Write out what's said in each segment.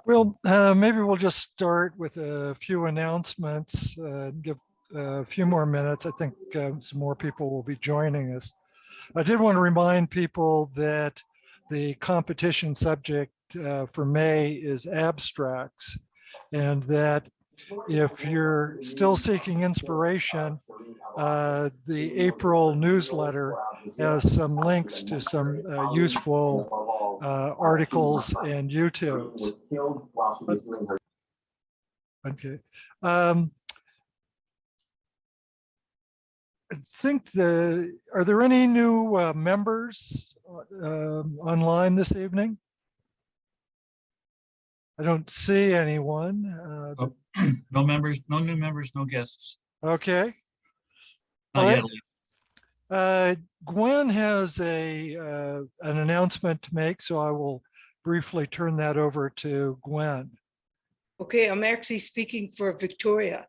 Well, maybe we'll just start with a few announcements, give a few more minutes. I think some more people will be joining us. I did want to remind people that the competition subject for May is abstracts, and that if you're still seeking inspiration, the April newsletter has some links to some useful articles and YouTubes. Okay. I think are there any new members online this evening? I don't see anyone. No members, no new members, no guests. Okay. Not All yet. right. Gwen has an announcement to make, so I will briefly turn that over to Gwen. Okay, I'm actually speaking for Victoria.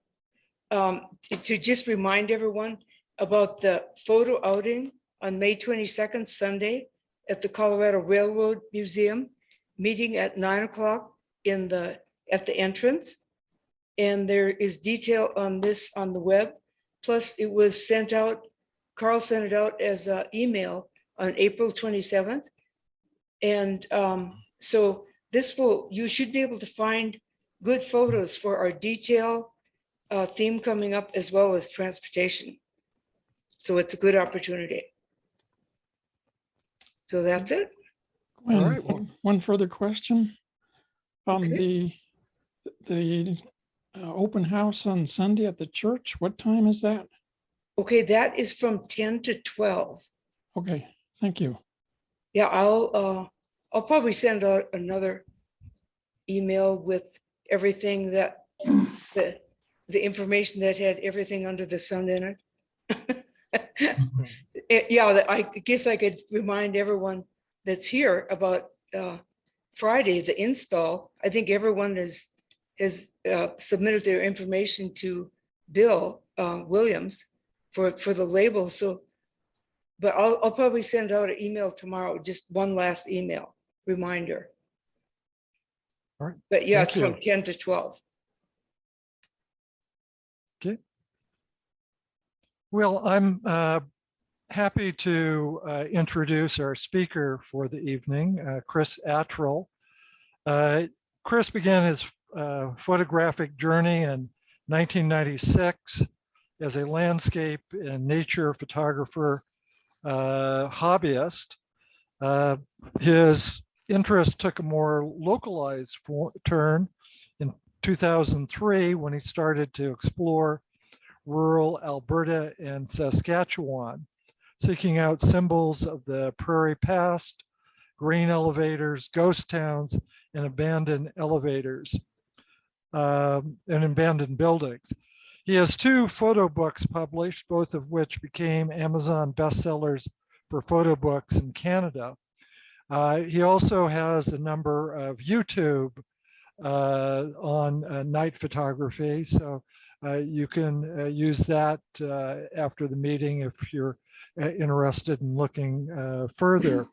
To just remind everyone about the photo outing on May 22nd, Sunday, at the Colorado Railroad Museum, meeting at 9 o'clock at the entrance. And there is detail on this on the web. Plus it was sent out, Carl sent it out as an email on April 27th. And so you should be able to find good photos for our detail theme coming up, as well as transportation. So it's a good opportunity. So that's it. All right. Well, one further question. Okay. The open house on Sunday at the church, what time is that? Okay, that is from 10 to 12. Okay, thank you. Yeah, I'll probably send out another email with everything that the information that had everything under the sun in it. Yeah, I guess I could remind everyone that's here about Friday, the install. I think everyone has submitted their information to Bill Williams for the label. So, but I'll probably send out an email tomorrow, just one last email reminder. all right. But yeah, Thank it's from you. 10 to 12. Okay. Well, I'm happy to introduce our speaker for the evening, Chris Attrell. Chris began his photographic journey in 1996 as a landscape and nature photographer hobbyist. His interest took a more localized turn in 2003 when he started to explore rural Alberta and Saskatchewan, seeking out symbols of the prairie past, grain elevators, ghost towns, and abandoned elevators and abandoned buildings. He has 2 photo books published, both of which became Amazon bestsellers for photo books in Canada. He also has a number of YouTube on night photography, so you can use that after the meeting if you're interested in looking further.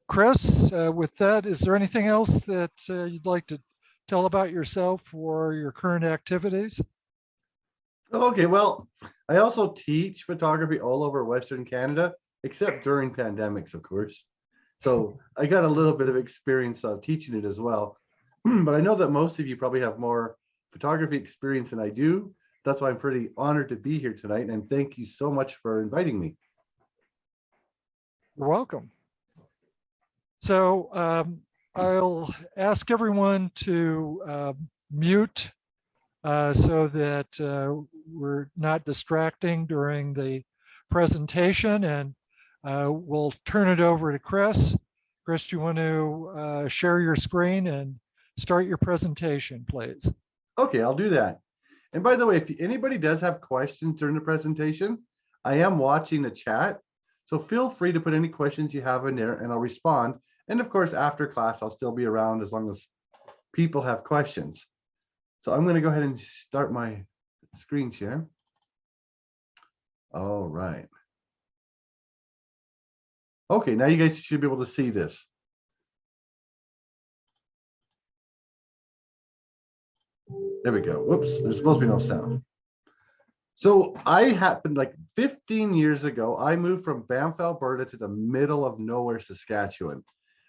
Chris, with that, is there anything else that you'd like to tell about yourself or your current activities? Okay, well, I also teach photography all over Western Canada, except during pandemics, of course. So I got a little bit of experience of teaching it as well. But I know that most of you probably have more photography experience than I do. That's why I'm pretty honored to be here tonight. And thank you so much for inviting me. You're welcome. So I'll ask everyone to mute so that we're not distracting during the presentation, and we'll turn it over to Chris. Chris, do you want to share your screen and start your presentation, please? Okay, I'll do that. And by the way, if anybody does have questions during the presentation, I am watching the chat. So feel free to put any questions you have in there and I'll respond. And of course, after class, I'll still be around as long as people have questions. So I'm going to go ahead and start my screen share. All right. Okay, now you guys should be able to see this. There we go. Whoops, there's supposed to be no sound. So I happened like 15 years ago, I moved from Banff, Alberta to the middle of nowhere, Saskatchewan.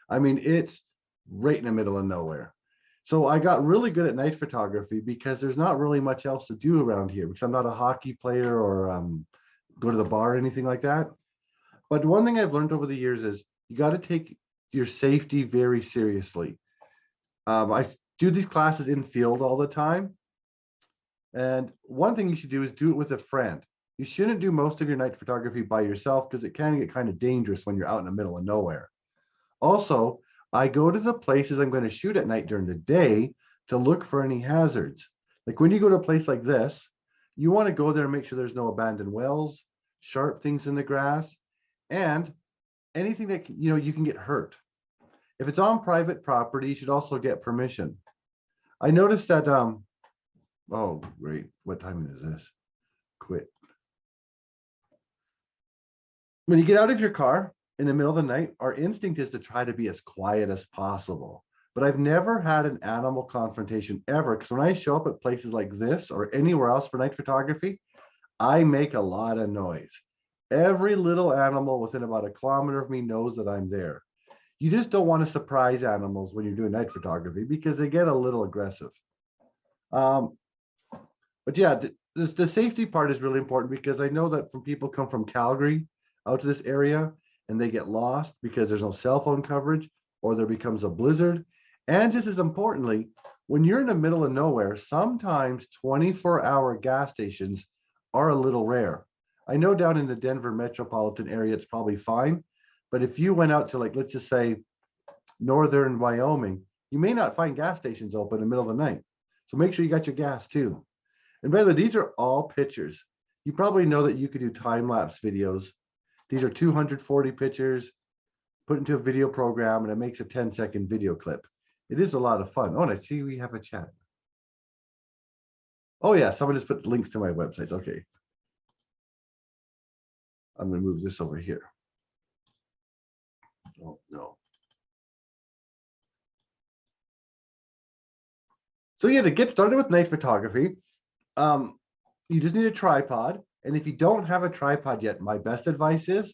I mean, it's right in the middle of nowhere. So I got really good at night photography because there's not really much else to do around here because I'm not a hockey player or go to the bar or anything like that. But one thing I've learned over the years is you got to take your safety very seriously. I do these classes in field all the time. And one thing you should do is do it with a friend. You shouldn't do most of your night photography by yourself because it can get kind of dangerous when you're out in the middle of nowhere. Also, I go to the places I'm going to shoot at night during the day to look for any hazards. Like when you go to a place like this, you want to go there and make sure there's no abandoned wells, sharp things in the grass, and anything that you can get hurt. If it's on private property, you should also get permission. I noticed that oh great, what time is this? Quit. When you get out of your car in the middle of the night, our instinct is to try to be as quiet as possible. But I've never had an animal confrontation ever, because when I show up at places like this or anywhere else for night photography, I make a lot of noise. Every little animal within about 1 kilometer of me knows that I'm there. You just don't want to surprise animals when you're doing night photography because they get a little aggressive. But yeah, the safety part is really important because I know that from people come from Calgary out to this area and they get lost because there's no cell phone coverage or there becomes a blizzard. And just as importantly, when you're in the middle of nowhere, sometimes 24-hour gas stations are a little rare. I know down in the Denver metropolitan area, it's probably fine. But if you went out to, like, let's just say northern Wyoming, you may not find gas stations open in the middle of the night. So make sure you got your gas too. And by the way, these are all pictures. You probably know that you could do time-lapse videos. These are 240 pictures put into a video program and it makes a 10-second video clip. It is a lot of fun. Oh, and I see we have a chat. Oh yeah, someone just put links to my websites. Okay. I'm gonna move this over here. Oh no. So yeah, to get started with night photography, you just need a tripod. And if you don't have a tripod yet, my best advice is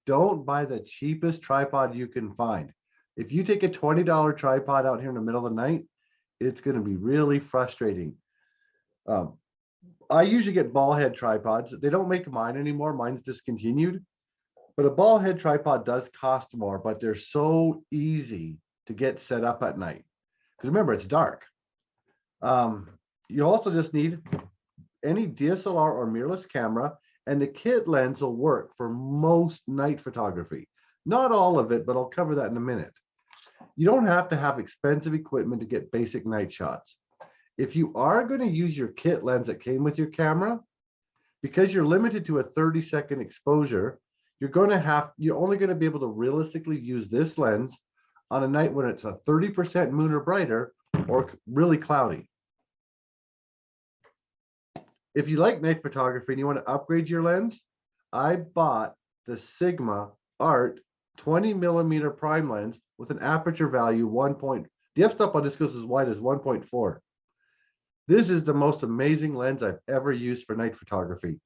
don't buy the cheapest tripod you can find. If you take a $20 tripod out here in the middle of the night, it's going to be really frustrating. I usually get ball head tripods. They don't make mine anymore. Mine's discontinued. But a ball head tripod does cost more, but they're so easy to get set up at night. Because remember, it's dark. You also just need any DSLR or mirrorless camera, and the kit lens will work for most night photography. Not all of it, but I'll cover that in a minute. You don't have to have expensive equipment to get basic night shots. If you are going to use your kit lens that came with your camera, because you're limited to a 30-second exposure, you're only going to be able to realistically use this lens on a night when it's a 30% moon or brighter or really cloudy. If you like night photography and you want to upgrade your lens, I bought the Sigma Art 20mm prime lens with an aperture value the f-stop on this goes as wide as 1.4. This is the most amazing lens I've ever used for night photography.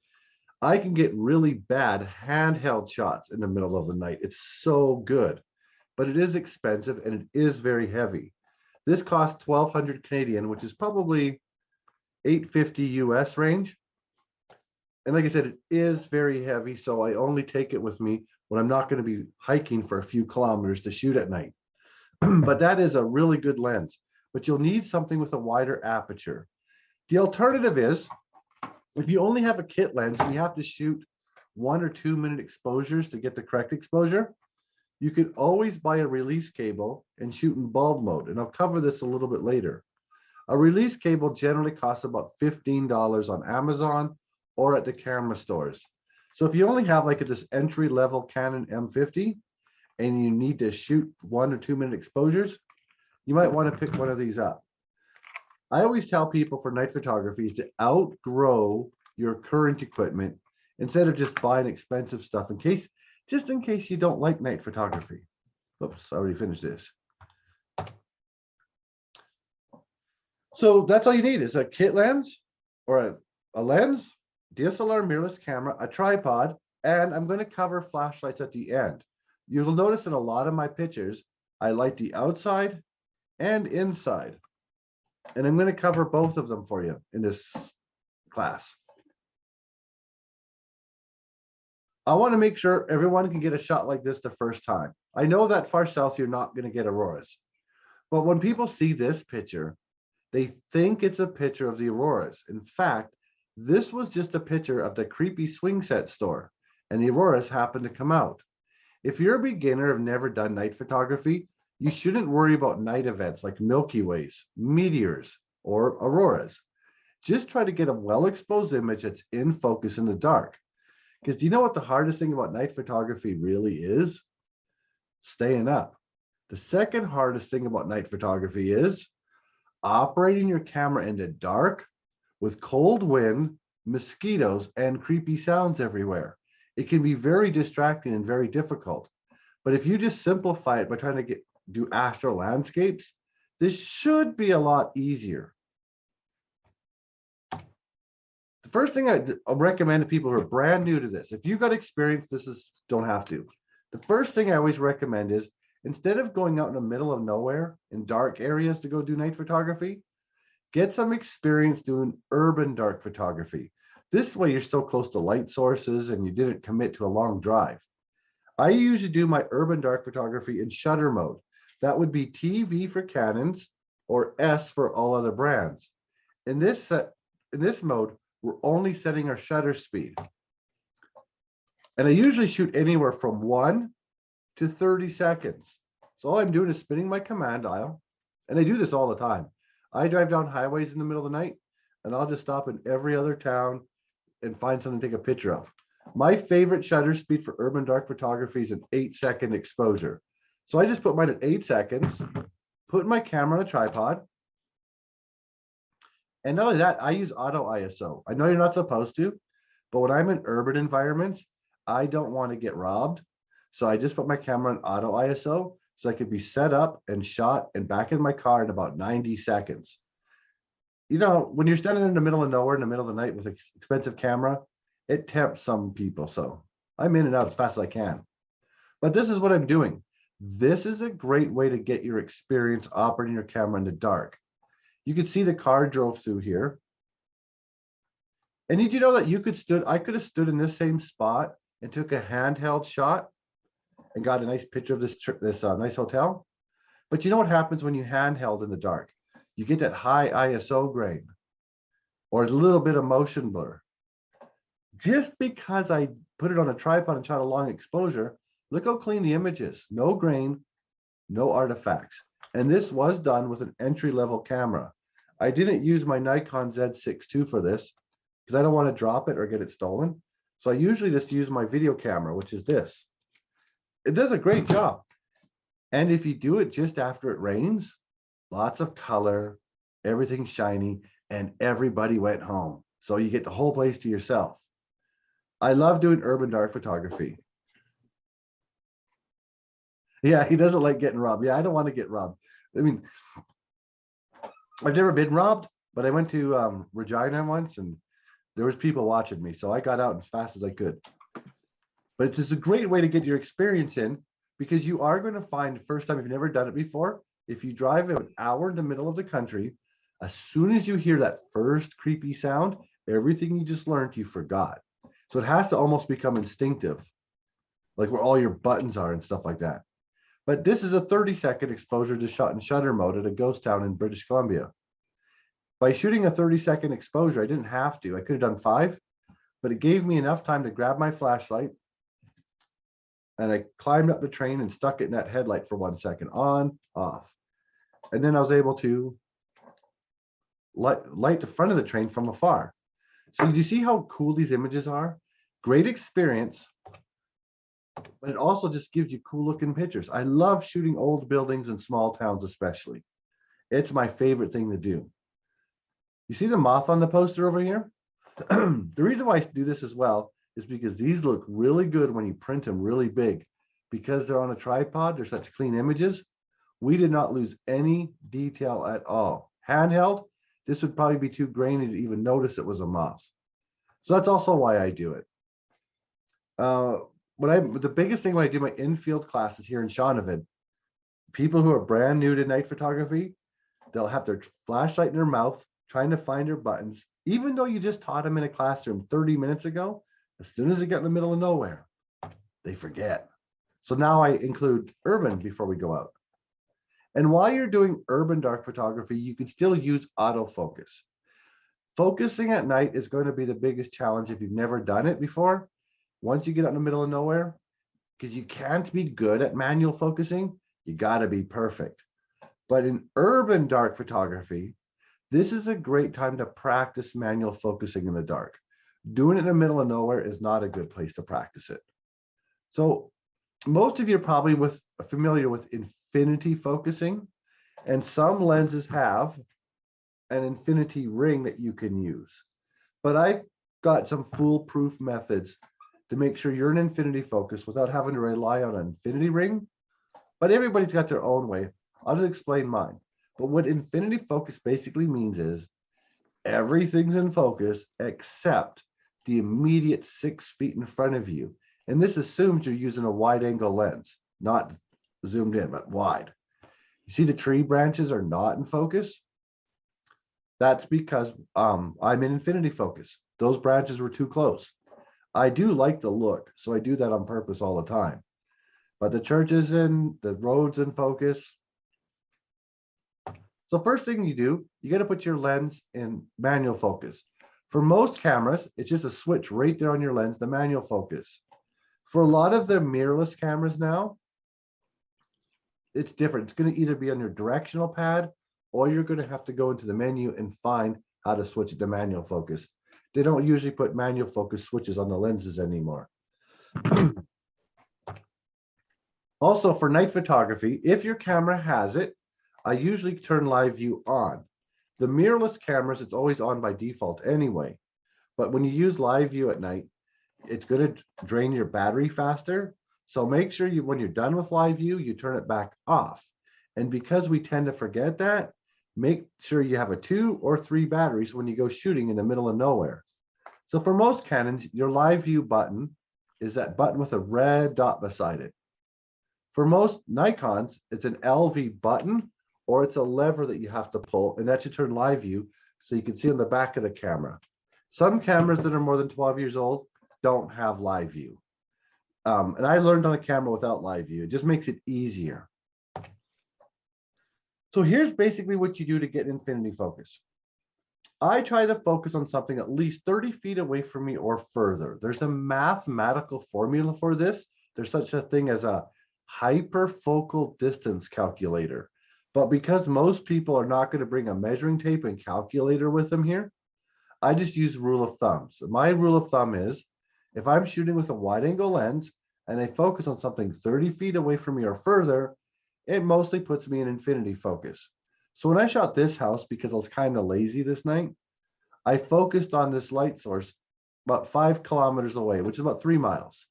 I can get really bad handheld shots in the middle of the night. It's so good, but it is expensive and it is very heavy. This costs 1,200 Canadian, which is probably $850 US range. And like I said, it is very heavy, so I only take it with me when I'm not going to be hiking for a few kilometers to shoot at night. But that is a really good lens, but you'll need something with a wider aperture. The alternative is, if you only have a kit lens and you have to shoot 1 or 2 minute exposures to get the correct exposure, you can always buy a release cable and shoot in bulb mode. And I'll cover this a little bit later. A release cable generally costs about $15 on Amazon or at the camera stores. So if you only have like this entry-level Canon M50 and you need to shoot 1 or 2 minute exposures, you might want to pick one of these up. I always tell people for night photography is to outgrow your current equipment instead of just buying expensive stuff in case just in case you don't like night photography. Oops, I already finished this. So that's all you need is a kit lens or a lens, DSLR mirrorless camera, a tripod, and I'm going to cover flashlights at the end. You'll notice in a lot of my pictures, I light the outside and inside. And I'm going to cover both of them for you in this class. I want to make sure everyone can get a shot like this the first time. I know that far south, you're not going to get auroras. But when people see this picture, they think it's a picture of the auroras. In fact, this was just a picture of the creepy swing set store, and the auroras happened to come out. If you're a beginner, have never done night photography, you shouldn't worry about night events like Milky Ways, meteors, or auroras. Just try to get a well-exposed image that's in focus in the dark. Because do you know what the hardest thing about night photography really is? Staying up. The second hardest thing about night photography is operating your camera in the dark with cold wind, mosquitoes, and creepy sounds everywhere. It can be very distracting and very difficult. But if you just simplify it by trying to do astral landscapes, this should be a lot easier. The first thing I'll recommend to people who are brand new to this, if you've got experience, don't have to. The first thing I always recommend is instead of going out in the middle of nowhere in dark areas to go do night photography, get some experience doing urban dark photography. This way you're still close to light sources and you didn't commit to a long drive. I usually do my urban dark photography in shutter mode. That would be TV for Canons or S for all other brands. In this mode, we're only setting our shutter speed. And I usually shoot anywhere from 1 to 30 seconds. So all I'm doing is spinning my command dial. And I do this all the time. I drive down highways in the middle of the night and I'll just stop in every other town and find something to take a picture of. My favorite shutter speed for urban dark photography is an 8-second exposure. So I just put mine at 8 seconds, put my camera on a tripod. And not only that, I use auto ISO. I know you're not supposed to, but when I'm in urban environments, I don't want to get robbed. So I just put my camera on auto ISO so I could be set up and shot and back in my car in about 90 seconds. You know, when you're standing in the middle of nowhere in the middle of the night with an expensive camera, it tempts some people. So I'm in and out as fast as I can. But this is what I'm doing. This is a great way to get your experience operating your camera in the dark. You could see the car drove through here. And did you know that I could have stood in this same spot and took a handheld shot and got a nice picture of this nice hotel? But you know what happens when you handheld in the dark? You get that high ISO grain or a little bit of motion blur. Just because I put it on a tripod and shot a long exposure, look how clean the image is. No grain, no artifacts. And this was done with an entry-level camera. I didn't use my Nikon Z6 II for this because I don't want to drop it or get it stolen. So I usually just use my video camera, which is this. It does a great job. And if you do it just after it rains, lots of color, everything shiny, and everybody went home. So you get the whole place to yourself. I love doing urban dark photography. Yeah, he doesn't like getting robbed. Yeah, I don't want to get robbed. I mean, I've never been robbed, but I went to Regina once and there was people watching me. So I got out as fast as I could. But it's just a great way to get your experience in because you are going to find the first time if you've never done it before, if you drive an hour in the middle of the country, as soon as you hear that first creepy sound, everything you just learned, you forgot. So it has to almost become instinctive, like where all your buttons are and stuff like that. But this is a 30-second exposure to shot in shutter mode at a ghost town in British Columbia. By shooting a 30-second exposure, I didn't have to. I could have done 5, but it gave me enough time to grab my flashlight. And I climbed up the train and stuck it in that headlight for 1 second, on, off. And then I was able to light the front of the train from afar. So do you see how cool these images are? Great experience, but it also just gives you cool looking pictures. I love shooting old buildings in small towns especially. It's my favorite thing to do. You see the moth on the poster over here? The reason why I do this as well is because these look really good when you print them really big. Because they're on a tripod, they're such clean images. We did not lose any detail at all. Handheld, this would probably be too grainy to even notice it was a mouse. So that's also why I do it. The biggest thing when I do my infield classes here in Shaunavon, people who are brand new to night photography, they'll have their flashlight in their mouth, trying to find their buttons, even though you just taught them in a classroom 30 minutes ago. As soon as they get in the middle of nowhere, they forget. So now I include urban before we go out. And while you're doing urban dark photography, you can still use autofocus. Focusing at night is going to be the biggest challenge if you've never done it before. Once you get out in the middle of nowhere, because you can't be good at manual focusing, you got to be perfect. But in urban dark photography, this is a great time to practice manual focusing in the dark. Doing it in the middle of nowhere is not a good place to practice it. So most of you are probably familiar with infinity focusing, and some lenses have an infinity ring that you can use. But I've got some foolproof methods to make sure you're in infinity focus without having to rely on an infinity ring. But everybody's got their own way. I'll just explain mine. But what infinity focus basically means is everything's in focus except the immediate 6 feet in front of you. And this assumes you're using a wide angle lens, not zoomed in, but wide. You see the tree branches are not in focus? That's because I'm in infinity focus. Those branches were too close. I do like the look, so I do that on purpose all the time. But the church is in, the road's in focus. So first thing you do, you got to put your lens in manual focus. For most cameras, it's just a switch right there on your lens, the manual focus. For a lot of the mirrorless cameras now, it's different. It's going to either be on your directional pad, or you're going to have to go into the menu and find how to switch it to manual focus. They don't usually put manual focus switches on the lenses anymore. Also, for night photography, if your camera has it, I usually turn live view on. The mirrorless cameras, it's always on by default anyway. But when you use live view at night, it's going to drain your battery faster. So make sure when you're done with live view, you turn it back off. And because we tend to forget that, make sure you have a 2 or 3 batteries when you go shooting in the middle of nowhere. So for most Canons, your live view button is that button with a red dot beside it. For most Nikons, it's an LV button, or it's a lever that you have to pull, and that should turn live view so you can see on the back of the camera. Some cameras that are more than 12 years old don't have live view. And I learned on a camera without live view. It just makes it easier. So here's basically what you do to get infinity focus. I try to focus on something at least 30 feet away from me or further. There's a mathematical formula for this. There's such a thing as a hyperfocal distance calculator. But because most people are not going to bring a measuring tape and calculator with them here, I just use rule of thumb. So my rule of thumb is if I'm shooting with a wide angle lens and I focus on something 30 feet away from me or further, it mostly puts me in infinity focus. So when I shot this house, because I was kind of lazy this night, I focused on this light source about 5 kilometers away, which is about 3 miles.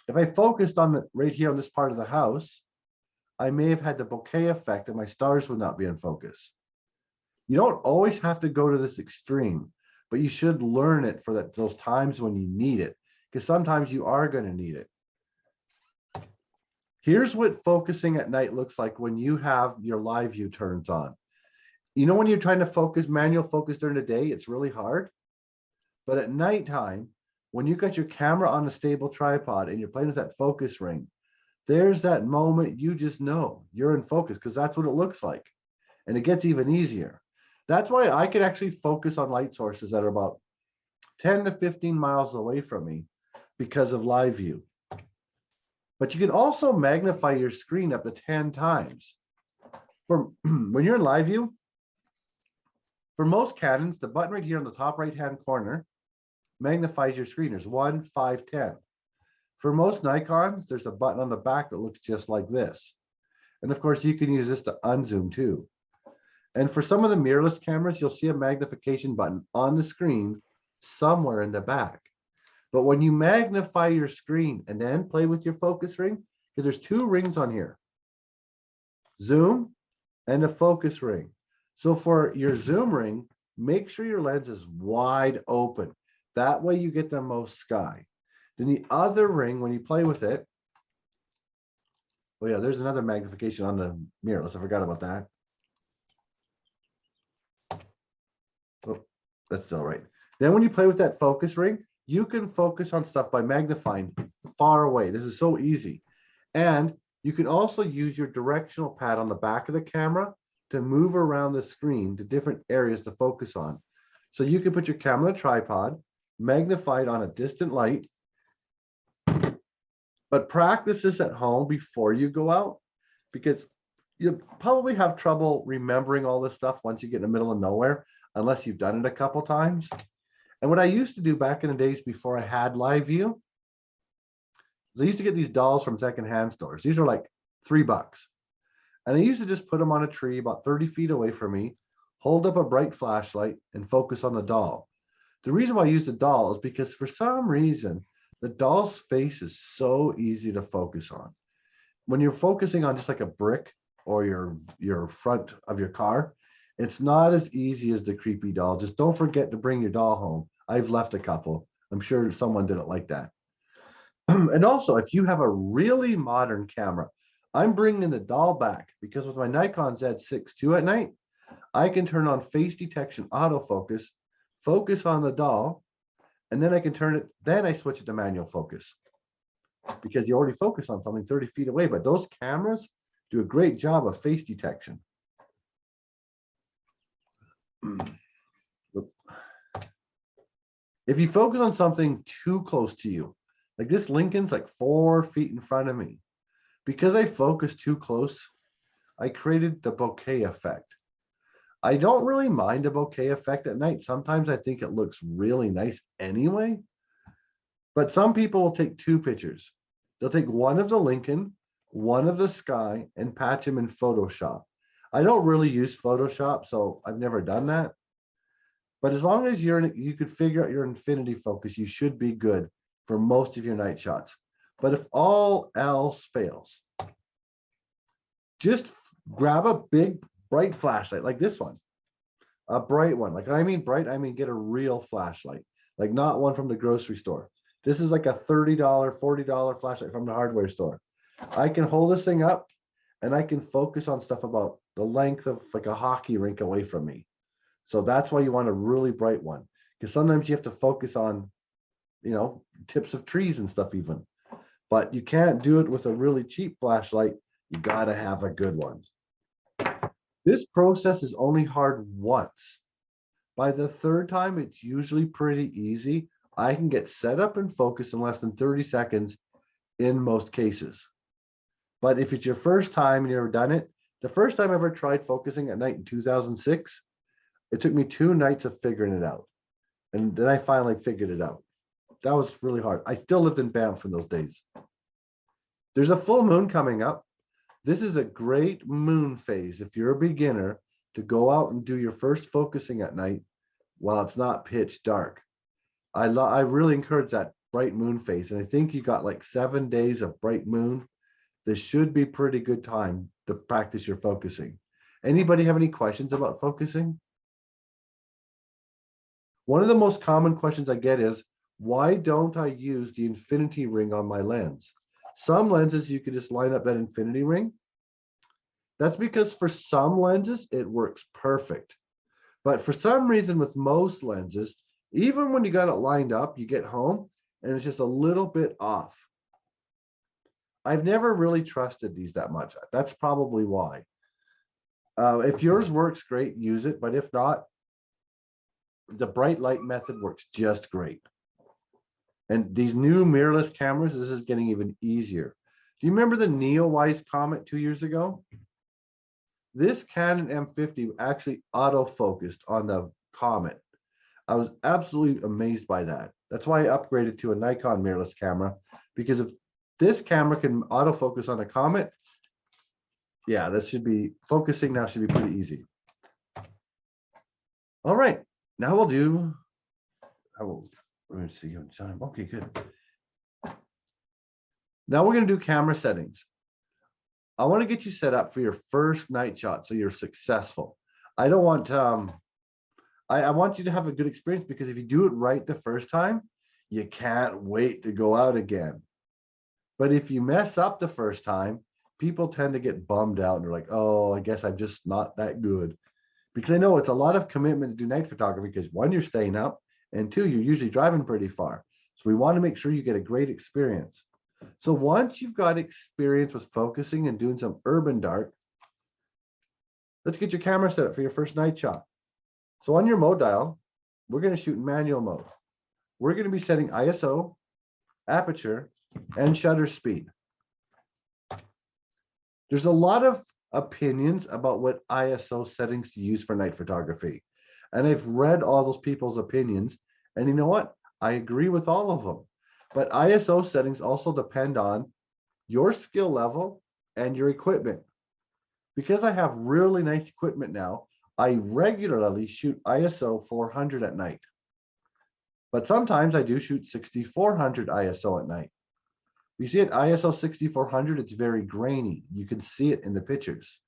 If I focused on right here on this part of the house, I may have had the bokeh effect and my stars would not be in focus. You don't always have to go to this extreme, but you should learn it for those times when you need it, because sometimes you are going to need it. Here's what focusing at night looks like when you have your live view turns on. You know, when you're trying to focus, manual focus during the day, it's really hard. But at nighttime, when you got your camera on a stable tripod and you're playing with that focus ring, there's that moment you just know you're in focus, because that's what it looks like. And it gets even easier. That's why I can actually focus on light sources that are about 10 to 15 miles away from me because of live view. But you can also magnify your screen up to 10 times. For when you're in live view, for most Canons, the button right here on the top right-hand corner magnifies your screen. There's 1, 5, 10. For most Nikons, there's a button on the back that looks just like this. And of course, you can use this to unzoom too. And for some of the mirrorless cameras, you'll see a magnification button on the screen somewhere in the back. But when you magnify your screen and then play with your focus ring, because there's two rings on here, zoom and a focus ring. So for your zoom ring, make sure your lens is wide open. That way you get the most sky. Then the other ring, when you play with it, oh yeah, there's another magnification on the mirrorless. I forgot about that. Oh, that's still right. Then when you play with that focus ring, you can focus on stuff by magnifying far away. This is so easy. And you can also use your directional pad on the back of the camera to move around the screen to different areas to focus on. So you can put your camera on a tripod, magnify it on a distant light, but practice this at home before you go out, because you'll probably have trouble remembering all this stuff once you get in the middle of nowhere, unless you've done it a couple times. And what I used to do back in the days before I had live view, is I used to get these dolls from secondhand stores. These are like $3. And I used to just put them on a tree about 30 feet away from me, hold up a bright flashlight and focus on the doll. The reason why I use the doll is because for some reason, the doll's face is so easy to focus on. When you're focusing on just like a brick or your front of your car, it's not as easy as the creepy doll. Just don't forget to bring your doll home. I've left a couple. I'm sure someone didn't like that. And also, if you have a really modern camera, I'm bringing the doll back because with my Nikon Z6 II at night, I can turn on face detection autofocus, focus on the doll, and then I can turn it, then I switch it to manual focus because you already focus on something 30 feet away. But those cameras do a great job of face detection. If you focus on something too close to you, like this Lincoln's like 4 feet in front of me, because I focused too close, I created the bokeh effect. I don't really mind a bokeh effect at night. Sometimes I think it looks really nice anyway, but some people will take 2 pictures. They'll take one of the Lincoln, one of the sky, and patch them in Photoshop. I don't really use Photoshop, so I've never done that. But as long as you could figure out your infinity focus, you should be good for most of your night shots. But if all else fails, just grab a big bright flashlight like this one, a bright one. Like when I mean bright, I mean get a real flashlight, like not one from the grocery store. This is like a $30, $40 flashlight from the hardware store. I can hold this thing up and I can focus on stuff about the length of like a hockey rink away from me. So that's why you want a really bright one, because sometimes you have to focus on, you know, tips of trees and stuff even. But you can't do it with a really cheap flashlight. You gotta have a good one. This process is only hard once. By the 3rd time, it's usually pretty easy. I can get set up and focused in less than 30 seconds in most cases. But if it's your first time and you've never done it, the first time I ever tried focusing at night in 2006, it took me 2 nights of figuring it out. And then I finally figured it out. That was really hard. I still lived in Banff in those days. There's a full moon coming up. This is a great moon phase if you're a beginner to go out and do your first focusing at night while it's not pitch dark. I really encourage that bright moon phase. And I think you got like 7 days of bright moon. This should be pretty good time to practice your focusing. Anybody have any questions about focusing? One of the most common questions I get is, why don't I use the infinity ring on my lens? Some lenses, you can just line up that infinity ring. That's because for some lenses, it works perfect. But for some reason with most lenses, even when you got it lined up, you get home and it's just a little bit off. I've never really trusted these that much. That's probably why. If yours works great, use it. But if not, the bright light method works just great. And these new mirrorless cameras, this is getting even easier. Do you remember the Neowise Comet 2 years ago? This Canon M50 actually autofocused on the Comet. I was absolutely amazed by that. That's why I upgraded to a Nikon mirrorless camera, because if this camera can autofocus on a Comet, yeah, this should be, focusing now should be pretty easy. All right, now I will We're gonna see on time. Okay, good. Now we're gonna do camera settings. I want to get you set up for your first night shot so you're successful. I don't want I want you to have a good experience, because if you do it right the first time, you can't wait to go out again. But if you mess up the first time, people tend to get bummed out and they're like, oh, I guess I'm just not that good. Because I know it's a lot of commitment to do night photography, because one, you're staying up, and two, you're usually driving pretty far. So we want to make sure you get a great experience. So once you've got experience with focusing and doing some urban dark, let's get your camera set up for your first night shot. So on your mode dial, we're going to shoot in manual mode. We're going to be setting ISO, aperture, and shutter speed. There's a lot of opinions about what ISO settings to use for night photography. And I've read all those people's opinions, and you know what? I agree with all of them. But ISO settings also depend on your skill level and your equipment. Because I have really nice equipment now, I regularly shoot ISO 400 at night. But sometimes I do shoot 6400 ISO at night. You see at ISO 6400, it's very grainy. You can see it in the pictures.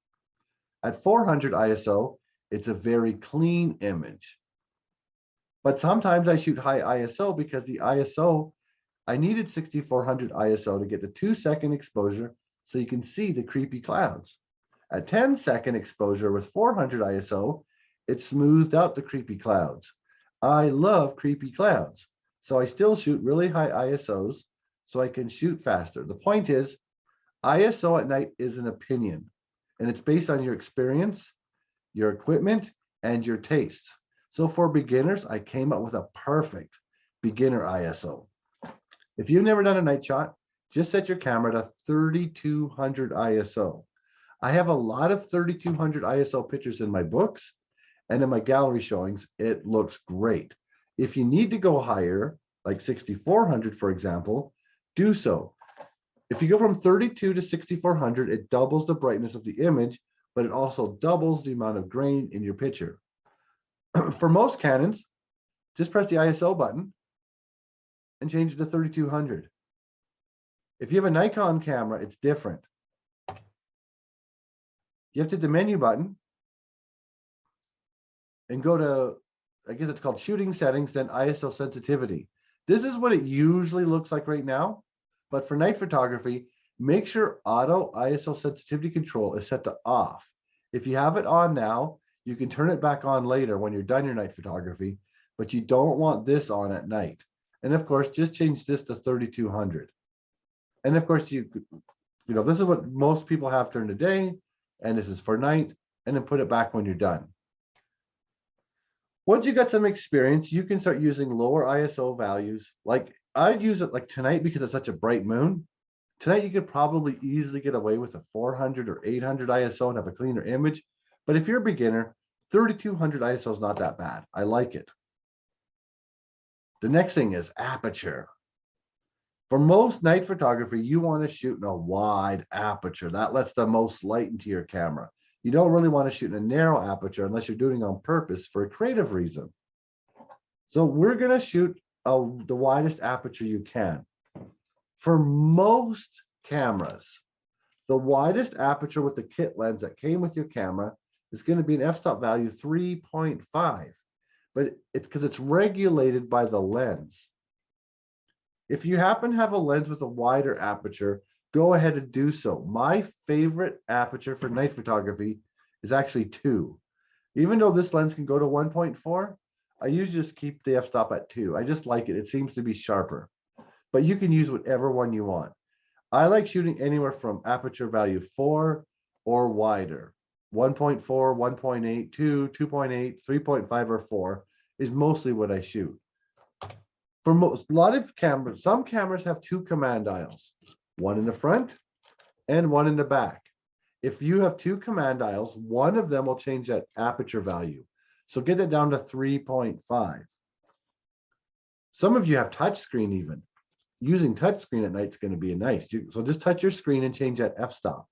At 400 ISO, it's a very clean image. But sometimes I shoot high ISO because the ISO, I needed 6400 ISO to get the 2-second exposure so you can see the creepy clouds. At 10-second exposure with 400 ISO, it smoothed out the creepy clouds. I love creepy clouds. So I still shoot really high ISOs so I can shoot faster. The point is, ISO at night is an opinion, and it's based on your experience, your equipment, and your tastes. So for beginners, I came up with a perfect beginner ISO. If you've never done a night shot, just set your camera to 3200 ISO. I have a lot of 3200 ISO pictures in my books and in my gallery showings. It looks great. If you need to go higher, like 6400, for example, do so. If you go from 32 to 6400, it doubles the brightness of the image, but it also doubles the amount of grain in your picture. For most Canons, just press the ISO button and change it to 3200. If you have a Nikon camera, it's different. You have to hit the menu button and go to, I guess it's called shooting settings, then ISO sensitivity. This is what it usually looks like right now, but for night photography, make sure auto ISO sensitivity control is set to off. If you have it on now, you can turn it back on later when you're done your night photography, but you don't want this on at night. And of course, just change this to 3200. And of course, you know, this is what most people have during the day, and this is for night, and then put it back when you're done. Once you got some experience, you can start using lower ISO values. Like I'd use it like tonight because it's such a bright moon. Tonight, you could probably easily get away with a 400 or 800 ISO and have a cleaner image. But if you're a beginner, 3200 ISO is not that bad. I like it. The next thing is aperture. For most night photography, you want to shoot in a wide aperture. That lets the most light into your camera. You don't really want to shoot in a narrow aperture unless you're doing it on purpose for a creative reason. So we're going to shoot the widest aperture you can. For most cameras, the widest aperture with the kit lens that came with your camera is going to be an f-stop value 3.5, but it's because it's regulated by the lens. If you happen to have a lens with a wider aperture, go ahead and do so. My favorite aperture for night photography is actually 2. Even though this lens can go to 1.4, I usually just keep the f-stop at 2. I just like it. It seems to be sharper, but you can use whatever one you want. I like shooting anywhere from aperture value 4 or wider. 1.4, 1.8, 2, 2.8, 3.5, or 4 is mostly what I shoot. For a lot of cameras, some cameras have 2 command dials, one in the front and one in the back. If you have 2 command dials, one of them will change that aperture value. So get that down to 3.5. Some of you have touch screen even. Using touch screen at night is going to be nice. So just touch your screen and change that f-stop.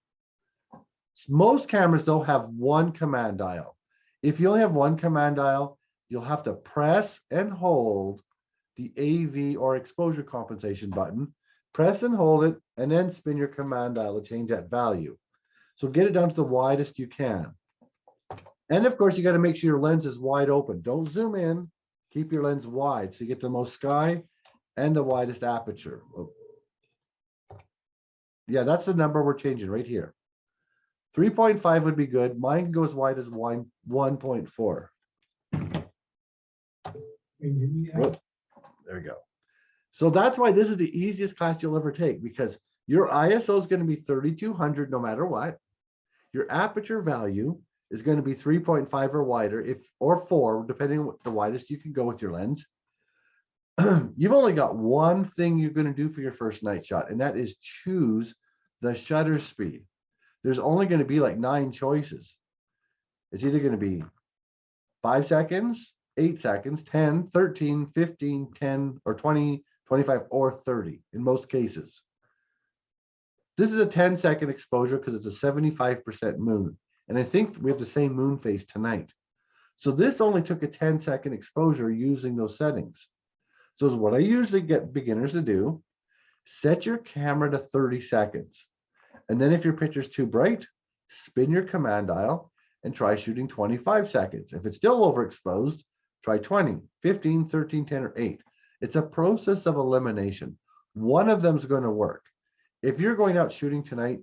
Most cameras though have 1 command dial. If you only have 1 command dial, you'll have to press and hold the AV or exposure compensation button, press and hold it, and then spin your command dial to change that value. So get it down to the widest you can. And of course, you got to make sure your lens is wide open. Don't zoom in. Keep your lens wide so you get the most sky and the widest aperture. Oh. Yeah, that's the number we're changing right here. 3.5 would be good. Mine can go as wide as 1.4. Whoop. There we go. So that's why this is the easiest class you'll ever take, because your ISO is going to be 3200 no matter what. Your aperture value is going to be 3.5 or wider, or 4, depending on what the widest you can go with your lens. You've only got one thing you're going to do for your first night shot, and that is choose the shutter speed. There's only going to be like 9 choices. It's either going to be 5 seconds, 8 seconds, 10, 13, 15, 10, or 20, 25, or 30 in most cases. This is a 10-second exposure because it's a 75% moon. And I think we have the same moon phase tonight. So this only took a 10-second exposure using those settings. So what I usually get beginners to do, set your camera to 30 seconds. And then if your picture's too bright, spin your command dial and try shooting 25 seconds. If it's still overexposed, try 20, 15, 13, 10, or 8. It's a process of elimination. One of them's going to work. If you're going out shooting tonight,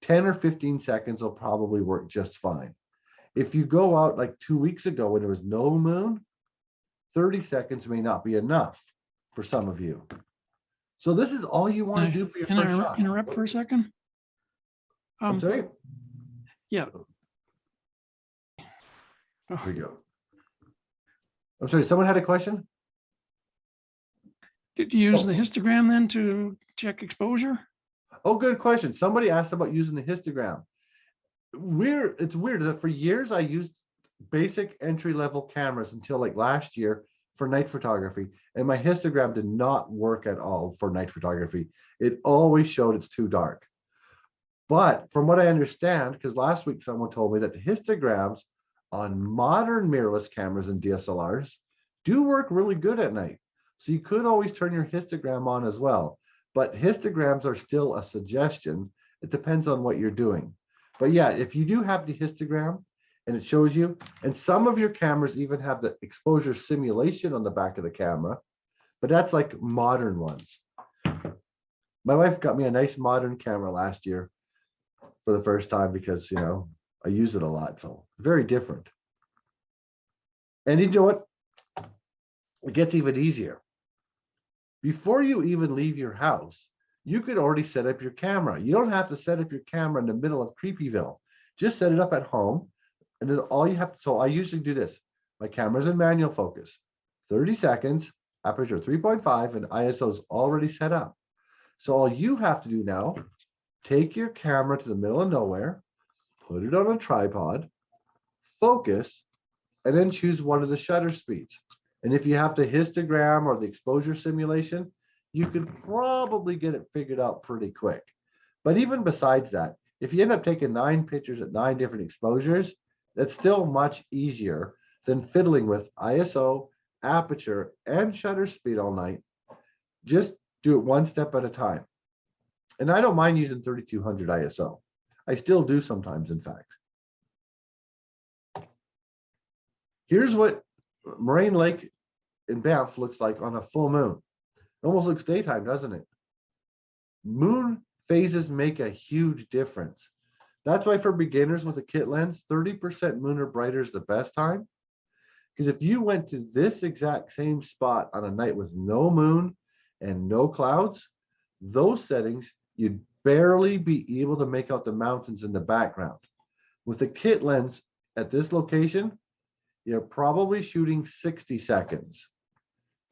10 or 15 seconds will probably work just fine. If you go out like 2 weeks ago when there was no moon, 30 seconds may not be enough for some of you. So this is all you want to do for your first shot. Can I interrupt for a second? I'm sorry? Yeah. There we go. I'm sorry, someone had a question? Did you use the histogram then to check exposure? Oh, good question. Somebody asked about using the histogram. It's weird that for years I used basic entry-level cameras until like last year for night photography, and my histogram did not work at all for night photography. It always showed it's too dark. But from what I understand, because last week someone told me that the histograms on modern mirrorless cameras and DSLRs do work really good at night. So you could always turn your histogram on as well. But histograms are still a suggestion. It depends on what you're doing. But yeah, if you do have the histogram and it shows you, and some of your cameras even have the exposure simulation on the back of the camera, but that's like modern ones. My wife got me a nice modern camera last year for the first time because, you know, I use it a lot. So very different. And you know what? It gets even easier. Before you even leave your house, you could already set up your camera. You don't have to set up your camera in the middle of Creepyville. Just set it up at home. And then all you have to, so I usually do this. My camera's in manual focus, 30 seconds, aperture 3.5, and ISO is already set up. So all you have to do now, take your camera to the middle of nowhere, put it on a tripod, focus, and then choose one of the shutter speeds. And if you have the histogram or the exposure simulation, you could probably get it figured out pretty quick. But even besides that, if you end up taking 9 pictures at 9 different exposures, that's still much easier than fiddling with ISO, aperture, and shutter speed all night. Just do it one step at a time. And I don't mind using 3200 ISO. I still do sometimes, in fact. Here's what Moraine Lake in Banff looks like on a full moon. It almost looks daytime, doesn't it? Moon phases make a huge difference. That's why for beginners with a kit lens, 30% moon or brighter is the best time. Because if you went to this exact same spot on a night with no moon and no clouds, those settings, you'd barely be able to make out the mountains in the background. With a kit lens at this location, you're probably shooting 60 seconds.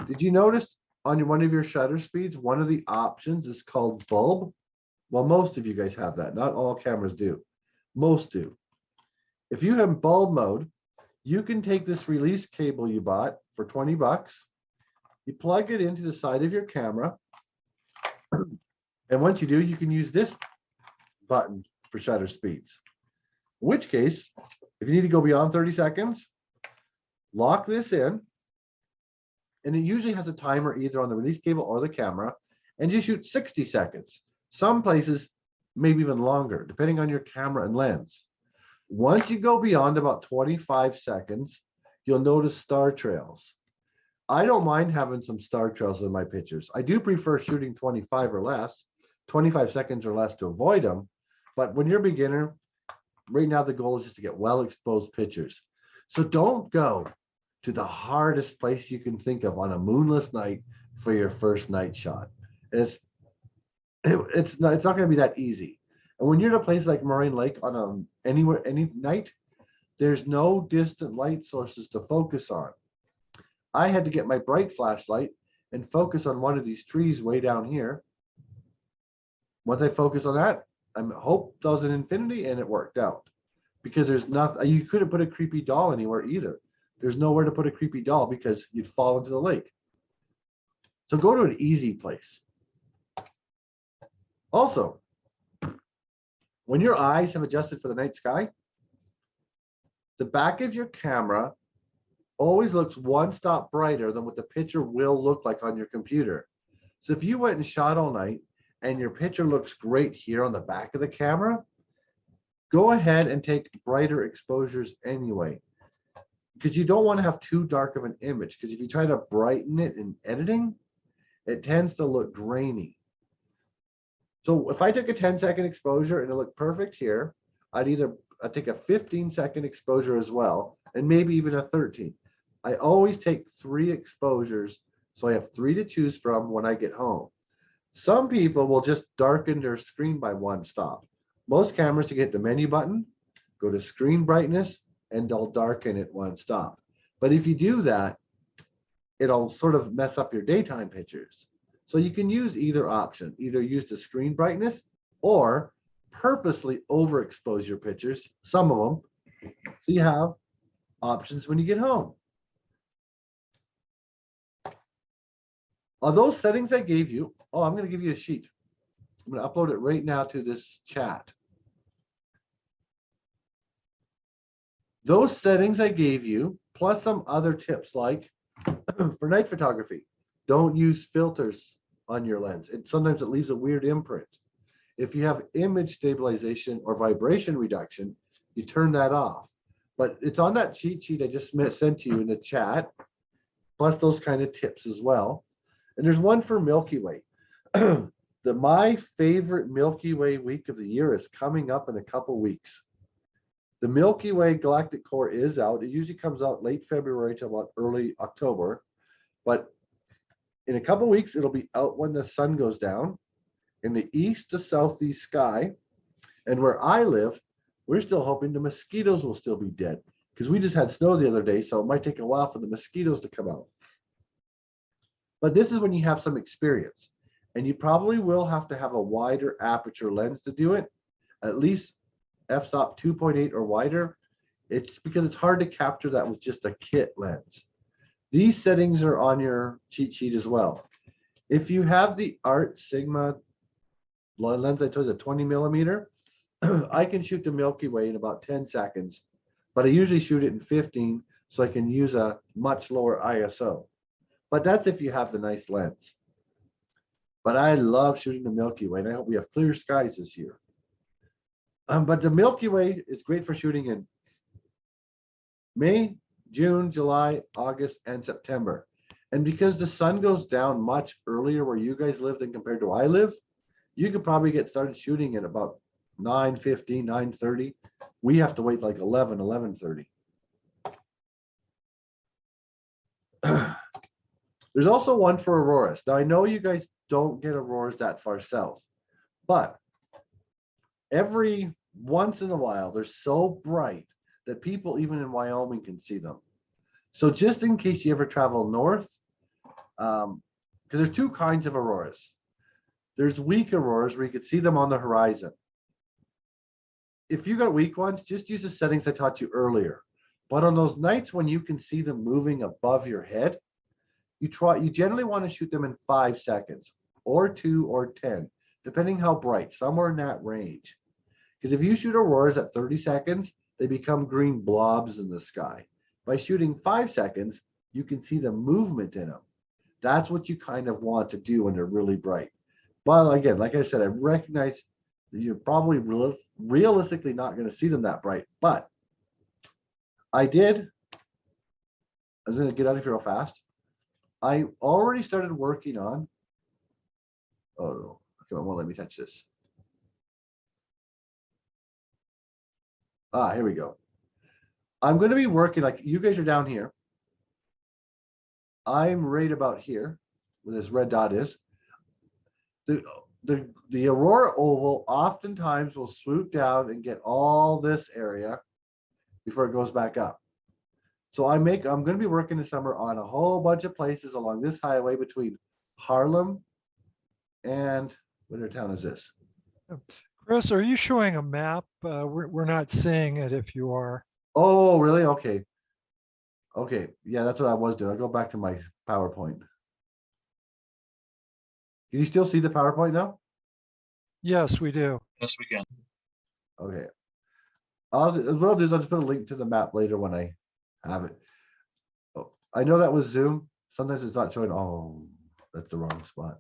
Did you notice on one of your shutter speeds, one of the options is called bulb? Well, most of you guys have that. Not all cameras do. Most do. If you have bulb mode, you can take this release cable you bought for 20 bucks. You plug it into the side of your camera. And once you do, you can use this button for shutter speeds. In which case, if you need to go beyond 30 seconds, lock this in, And it usually has a timer either on the release cable or the camera, and you shoot 60 seconds. Some places, maybe even longer, depending on your camera and lens. Once you go beyond about 25 seconds, you'll notice star trails. I don't mind having some star trails in my pictures. I do prefer shooting 25 or less, 25 seconds or less to avoid them. But when you're a beginner, right now the goal is just to get well exposed pictures. So don't go to the hardest place you can think of on a moonless night for your first night shot. It's not going to be that easy. And when you're at a place like Moraine Lake on any night, there's no distant light sources to focus on. I had to get my bright flashlight and focus on one of these trees way down here. Once I focused on that, I hope that was an infinity, and it worked out. Because there's nothing, you couldn't put a creepy doll anywhere either. There's nowhere to put a creepy doll because you'd fall into the lake. So go to an easy place. Also, when your eyes have adjusted for the night sky, the back of your camera always looks one stop brighter than what the picture will look like on your computer. So if you went and shot all night and your picture looks great here on the back of the camera, go ahead and take brighter exposures anyway, because you don't want to have too dark of an image, because if you try to brighten it in editing, it tends to look grainy. So if I took a 10-second exposure and it looked perfect here, I'd take a 15-second exposure as well, and maybe even a 13. I always take 3 exposures, so I have 3 to choose from when I get home. Some people will just darken their screen by 1 stop. Most cameras, you get the menu button, go to screen brightness, and they'll darken it 1 stop. But if you do that, it'll sort of mess up your daytime pictures. So you can use either option, either use the screen brightness or purposely overexpose your pictures, some of them, so you have options when you get home. Are those settings I gave you? Oh, I'm going to give you a sheet. I'm going to upload it right now to this chat. Those settings I gave you, plus some other tips like for night photography, don't use filters on your lens. Sometimes it leaves a weird imprint. If you have image stabilization or vibration reduction, you turn that off. But it's on that cheat sheet I just sent to you in the chat, plus those kind of tips as well. And there's one for Milky Way. My favorite Milky Way week of the year is coming up in a couple weeks. The Milky Way galactic core is out. It usually comes out late February to about early October. But in a couple weeks, it'll be out when the sun goes down in the east to southeast sky. And where I live, we're still hoping the mosquitoes will still be dead, because we just had snow the other day, so it might take a while for the mosquitoes to come out. But this is when you have some experience, and you probably will have to have a wider aperture lens to do it, at least f-stop 2.8 or wider. It's because it's hard to capture that with just a kit lens. These settings are on your cheat sheet as well. If you have the Art Sigma lens I told you, the 20 millimeter, I can shoot the Milky Way in about 10 seconds, but I usually shoot it in 15 so I can use a much lower ISO. But that's if you have the nice lens. But I love shooting the Milky Way, and I hope we have clear skies this year. But the Milky Way is great for shooting in May, June, July, August, and September. And because the sun goes down much earlier where you guys live than compared to I live, you could probably get started shooting at about 9:15, 9:30. We have to wait like 11, 11:30. There's also one for Auroras. Now, I know you guys don't get Auroras that far south, but every once in a while, they're so bright that people even in Wyoming can see them. So just in case you ever travel north, because there's 2 kinds of Auroras. There's weak Auroras where you can see them on the horizon. If you got weak ones, just use the settings I taught you earlier. But on those nights when you can see them moving above your head, you generally want to shoot them in 5 seconds or 2 or 10, depending how bright, somewhere in that range. Because if you shoot auroras at 30 seconds, they become green blobs in the sky. By shooting 5 seconds, you can see the movement in them. That's what you kind of want to do when they're really bright. But again, like I said, I recognize that you're probably realistically not going to see them that bright. But I did. I'm going to get out of here real fast. I already started working on. Oh no! Come on, won't let me touch this. Here we go. I'm going to be working like you guys are down here. I'm right about here where this red dot is. The Aurora oval oftentimes will swoop down and get all this area before it goes back up. So I'm going to be working this summer on a whole bunch of places along this highway between Harlem and what other town is this? Chris, are you showing a map? We're not seeing it if you are. Oh, really? Okay. Okay. Yeah, that's what I was doing. I'll go back to my PowerPoint. Can you still see the PowerPoint now? Yes, we do. Yes, we can. Okay. What I'll do is I'll just put a link to the map later when I have it. Oh, I know that was Zoom. Sometimes it's not showing. Oh, that's the wrong spot.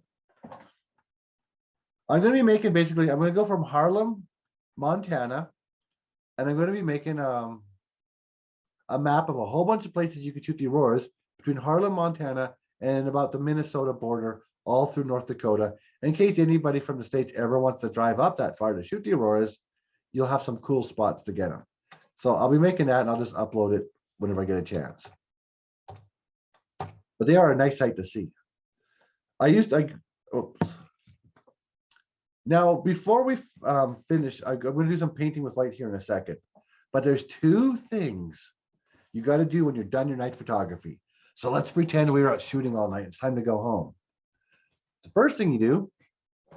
I'm going to be making basically, I'm going to go from Harlem, Montana, and I'm going to be making a map of a whole bunch of places you could shoot the auroras between Harlem, Montana, and about the Minnesota border, all through North Dakota. In case anybody from the States ever wants to drive up that far to shoot the auroras, you'll have some cool spots to get them. So I'll be making that and I'll just upload it whenever I get a chance. But they are a nice sight to see. Oops. Now, before we finish, I'm going to do some painting with light here in a second. But there's two things you got to do when you're done your night photography. So let's pretend we were out shooting all night. It's time to go home. The first thing you do,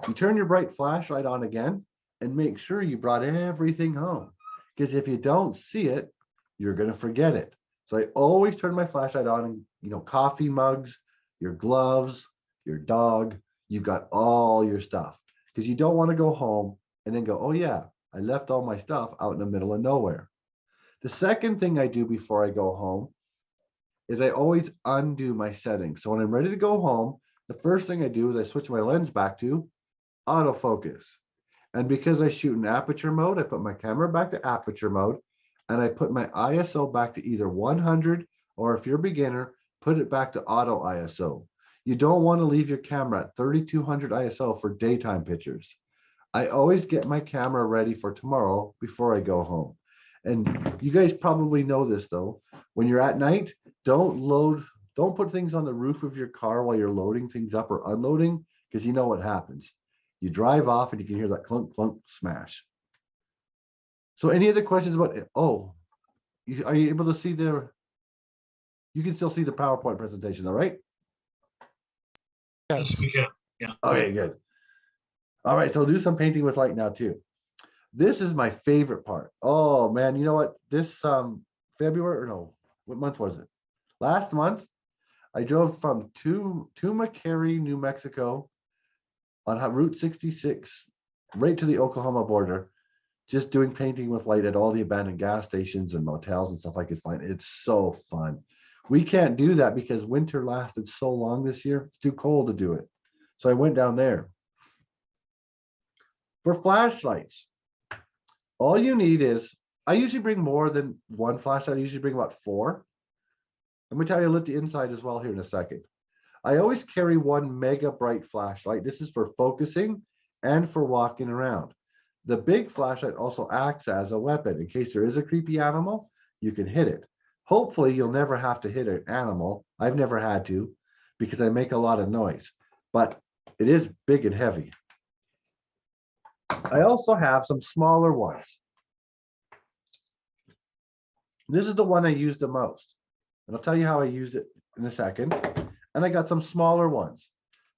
you turn your bright flashlight on again and make sure you brought everything home. Because if you don't see it, you're going to forget it. So I always turn my flashlight on and, coffee mugs, your gloves, your dog, you've got all your stuff. Because you don't want to go home and then go, oh yeah, I left all my stuff out in the middle of nowhere. The second thing I do before I go home is I always undo my settings. So when I'm ready to go home, the first thing I do is I switch my lens back to autofocus. And because I shoot in aperture mode, I put my camera back to aperture mode and I put my ISO back to either 100 or if you're a beginner, put it back to auto ISO. You don't want to leave your camera at 3200 ISO for daytime pictures. I always get my camera ready for tomorrow before I go home. And you guys probably know this though. When you're at night, don't put things on the roof of your car while you're loading things up or unloading, because you know what happens. You drive off and you can hear that clunk, clunk, smash. So any other questions about it? Oh, are you able to see you can still see the PowerPoint presentation, all right? Yes, we can. Yeah. Okay, good. All right, so I'll do some painting with light now too. This is my favorite part. Oh man, you know what? This February, or no, what month was it? Last month, I drove from Tumacarry, New Mexico on Route 66, right to the Oklahoma border, just doing painting with light at all the abandoned gas stations and motels and stuff I could find. It's so fun. We can't do that because winter lasted so long this year. It's too cold to do it. So I went down there. For flashlights, all you need is, I usually bring more than one flashlight. I usually bring about 4. Let me tell you, lit the inside as well here in a second. I always carry one mega bright flashlight. This is for focusing and for walking around. The big flashlight also acts as a weapon. In case there is a creepy animal, you can hit it. Hopefully you'll never have to hit an animal. I've never had to because I make a lot of noise, but it is big and heavy. I also have some smaller ones. This is the one I use the most. And I'll tell you how I used it in a second. And I got some smaller ones.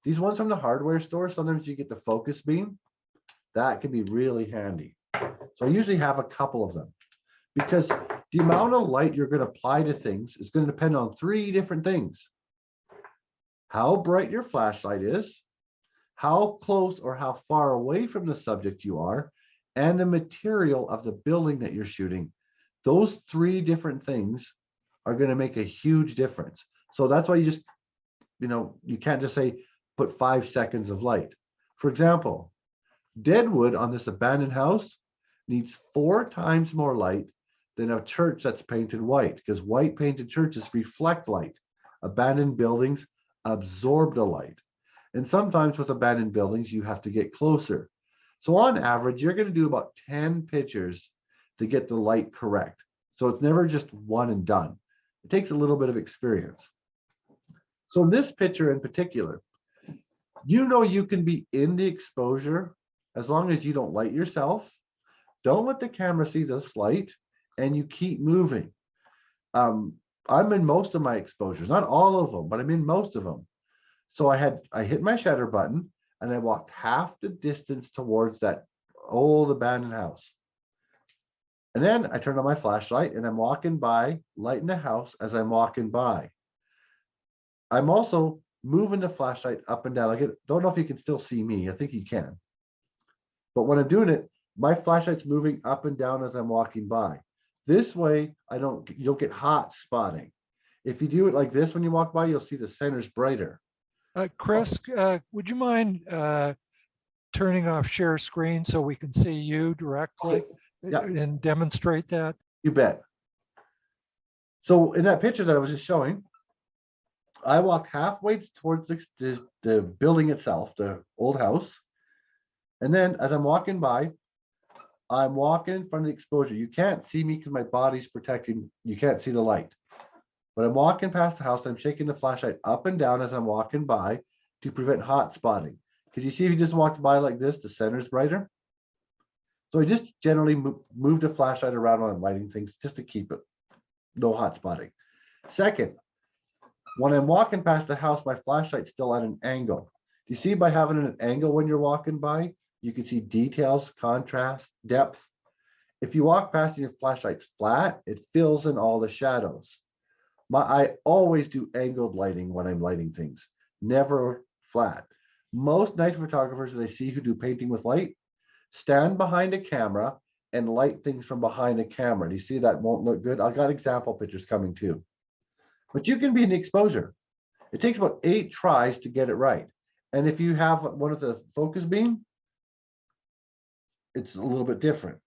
These ones from the hardware store, sometimes you get the focus beam. That can be really handy. So I usually have a couple of them because the amount of light you're going to apply to things is going to depend on 3 different things. How bright your flashlight is, how close or how far away from the subject you are, and the material of the building that you're shooting. Those 3 different things are going to make a huge difference. So that's why you just you can't just say, put 5 seconds of light. For example, dead wood on this abandoned house needs 4 times more light than a church that's painted white, because white painted churches reflect light. Abandoned buildings absorb the light. And sometimes with abandoned buildings, you have to get closer. So on average, you're going to do about 10 pictures to get the light correct. So it's never just one and done. It takes a little bit of experience. So in this picture in particular, you can be in the exposure as long as you don't light yourself. Don't let the camera see this light, and you keep moving. I'm in most of my exposures, not all of them, but I'm in most of them. So I hit my shutter button and I walked half the distance towards that old abandoned house. And then I turned on my flashlight and I'm walking by, lighting the house as I'm walking by. I'm also moving the flashlight up and down. I don't know if you can still see me. I think you can. But when I'm doing it, my flashlight's moving up and down as I'm walking by. This way, you'll get hot spotting. If you do it like this when you walk by, you'll see the center's brighter. Chris, would you mind turning off share screen so we can see you directly Yeah. and demonstrate that? You bet. So in that picture that I was just showing, I walked halfway towards the building itself, the old house. And then as I'm walking by, I'm walking in front of the exposure. You can't see me because my body's protecting. You can't see the light. But I'm walking past the house. I'm shaking the flashlight up and down as I'm walking by to prevent hot spotting. Because you see, if you just walked by like this, the center's brighter. So I just generally move the flashlight around when I'm lighting things just to keep it no hot spotting. Second, when I'm walking past the house, my flashlight's still at an angle. You see, by having an angle when you're walking by, you can see details, contrast, depth. If you walk past and your flashlight's flat, it fills in all the shadows. I always do angled lighting when I'm lighting things, never flat. Most night photographers that I see who do painting with light stand behind a camera and light things from behind a camera. Do you see that won't look good? I've got example pictures coming too. But you can be in the exposure. It takes about 8 tries to get it right. And if you have one of the focus beam, it's a little bit different.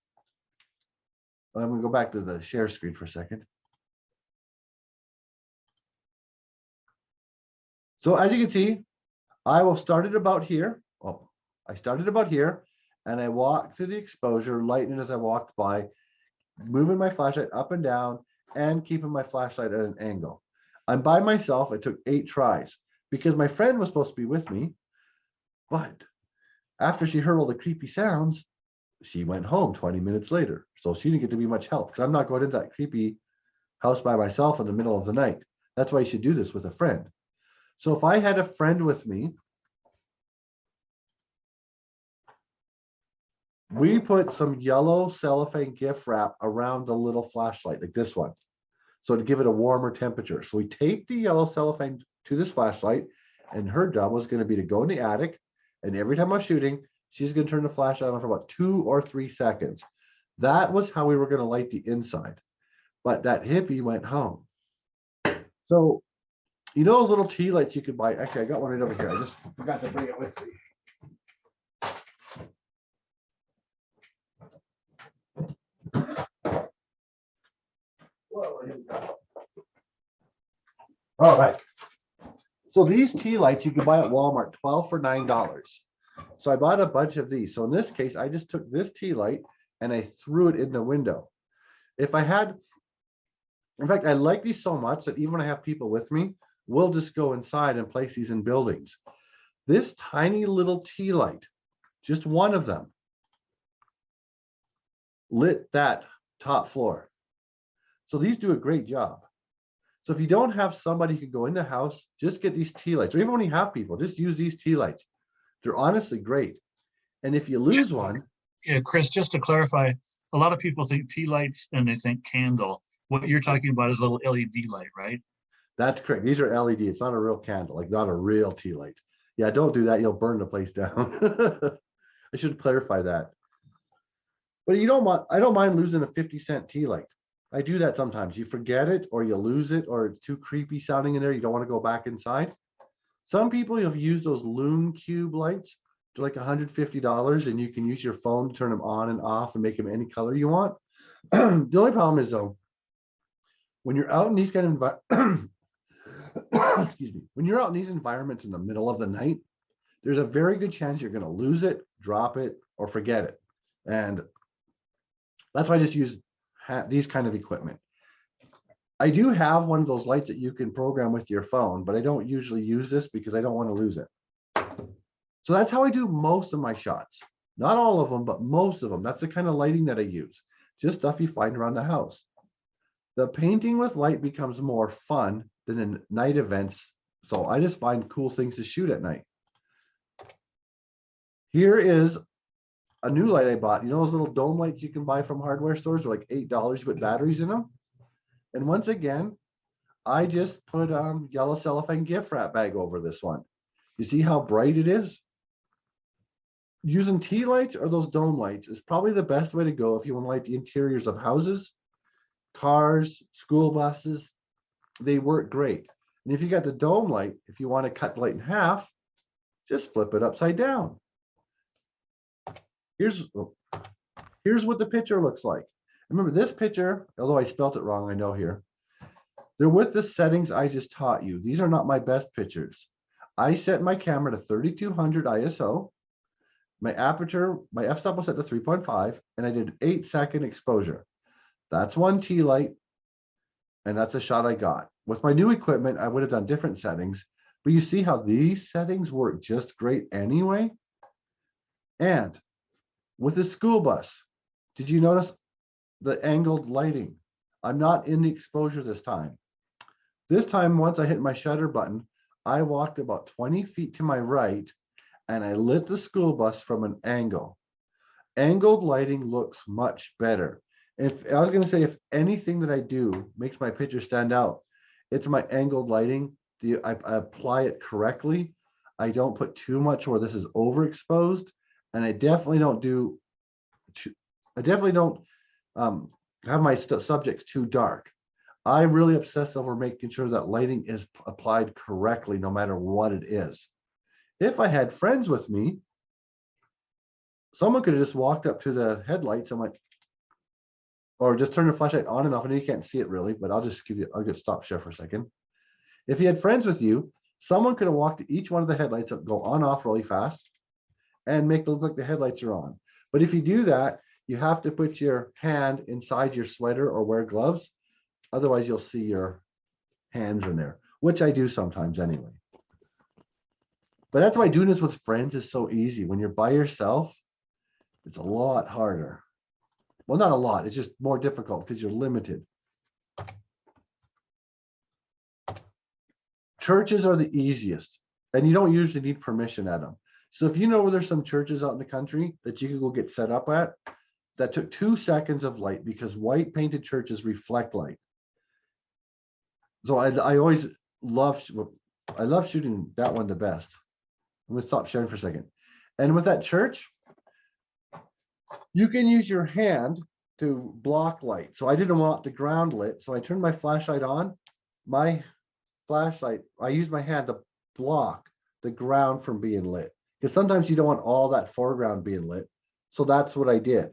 I'm going to go back to the share screen for a second. So as you can see, I will start it about here. Oh, I started about here and I walked through the exposure, lighting as I walked by, moving my flashlight up and down and keeping my flashlight at an angle. I'm by myself. It took 8 tries because my friend was supposed to be with me. But after she heard all the creepy sounds, she went home 20 minutes later. So she didn't get to be much help because I'm not going into that creepy house by myself in the middle of the night. That's why you should do this with a friend. So if I had a friend with me, we put some yellow cellophane gift wrap around the little flashlight like this one. So to give it a warmer temperature. So we taped the yellow cellophane to this flashlight and her job was going to be to go in the attic. And every time I was shooting, she's going to turn the flashlight on for about 2 or 3 seconds. That was how we were going to light the inside. But that hippie went home. So, you know those little tea lights you could buy? Actually, I got one right over here. I just forgot to bring it with me. Whoa, here we go. All right. So these tea lights you can buy at Walmart, 12 for $9. So I bought a bunch of these. So in this case, I just took this tea light and I threw it in the window. If I had, in fact, I like these so much that even when I have people with me, we'll just go inside and place these in buildings. This tiny little tea light, just one of them, lit that top floor. So these do a great job. So if you don't have somebody who can go in the house, just get these tea lights. Or even when you have people, just use these tea lights. They're honestly great. And if you lose one. Yeah, Chris, just to clarify, a lot of people think tea lights and they think candle. What you're talking about is a little LED light, right? That's correct. These are LED. It's not a real candle, like not a real tea light. Yeah, don't do that. You'll burn the place down. I should clarify that. But I don't mind losing a 50-cent tea light. I do that sometimes. You forget it or you lose it or it's too creepy sounding in there. You don't want to go back inside. Some people have used those Loom Cube lights. They're like $150, and you can use your phone to turn them on and off and make them any color you want. The only problem is though, when you're out in these kind of excuse me, when you're out in these environments in the middle of the night, there's a very good chance you're going to lose it, drop it, or forget it. And that's why I just use these kind of equipment. I do have one of those lights that you can program with your phone, but I don't usually use this because I don't want to lose it. So that's how I do most of my shots. Not all of them, but most of them. That's the kind of lighting that I use. Just stuff you find around the house. The painting with light becomes more fun than in night events. So I just find cool things to shoot at night. Here is a new light I bought. You know those little dome lights you can buy from hardware stores? They're like $8, you put batteries in them. And once again, I just put yellow cellophane gift wrap bag over this one. You see how bright it is? Using tea lights or those dome lights is probably the best way to go if you want to light the interiors of houses, cars, school buses. They work great. And if you got the dome light, if you want to cut the light in half, just flip it upside down. Here's what the picture looks like. Remember this picture, although I spelt it wrong, I know here. They're with the settings I just taught you. These are not my best pictures. I set my camera to 3200 ISO. My aperture, my f-stop was set to 3.5, and I did 8-second exposure. That's one tea light, and that's a shot I got. With my new equipment, I would have done different settings, but you see how these settings work just great anyway? And with the school bus, did you notice the angled lighting? I'm not in the exposure this time. This time, once I hit my shutter button, I walked about 20 feet to my right and I lit the school bus from an angle. Angled lighting looks much better. If I was going to say, if anything that I do makes my picture stand out, it's my angled lighting. I apply it correctly. I don't put too much where this is overexposed, and I definitely don't do. I definitely don't have my subjects too dark. I really obsess over making sure that lighting is applied correctly, no matter what it is. If I had friends with me, someone could have just walked up to the headlights and went, or just turn the flashlight on and off. I know you can't see it really, but I'll just give you, I'll get stop share for a second. If you had friends with you, someone could have walked to each one of the headlights that go on off really fast and make it look like the headlights are on. But if you do that, you have to put your hand inside your sweater or wear gloves. Otherwise, you'll see your hands in there, which I do sometimes anyway. But that's why doing this with friends is so easy. When you're by yourself, it's a lot harder. Well, not a lot, it's just more difficult because you're limited. Churches are the easiest, and you don't usually need permission at them. So if you know where there's some churches out in the country that you can go get set up at, that took 2 seconds of light, because white painted churches reflect light. So I always love shooting that one the best. I'm gonna stop sharing for a second. And with that church, you can use your hand to block light. So I didn't want the ground lit, so I turned my flashlight on. My flashlight, I used my hand to block the ground from being lit, because sometimes you don't want all that foreground being lit. So that's what I did.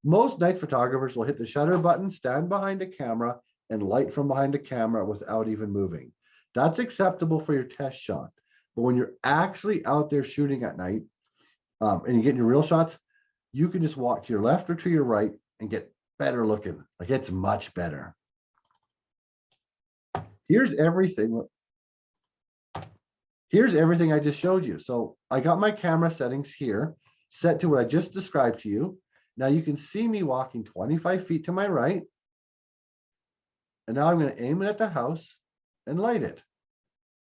Most night photographers will hit the shutter button, stand behind a camera, and light from behind a camera without even moving. That's acceptable for your test shot. But when you're actually out there shooting at night, and you're getting your real shots, you can just walk to your left or to your right and get better looking. Like, it's much better. Here's everything. Here's everything I just showed you. So I got my camera settings here set to what I just described to you. Now you can see me walking 25 feet to my right. And now I'm going to aim it at the house and light it.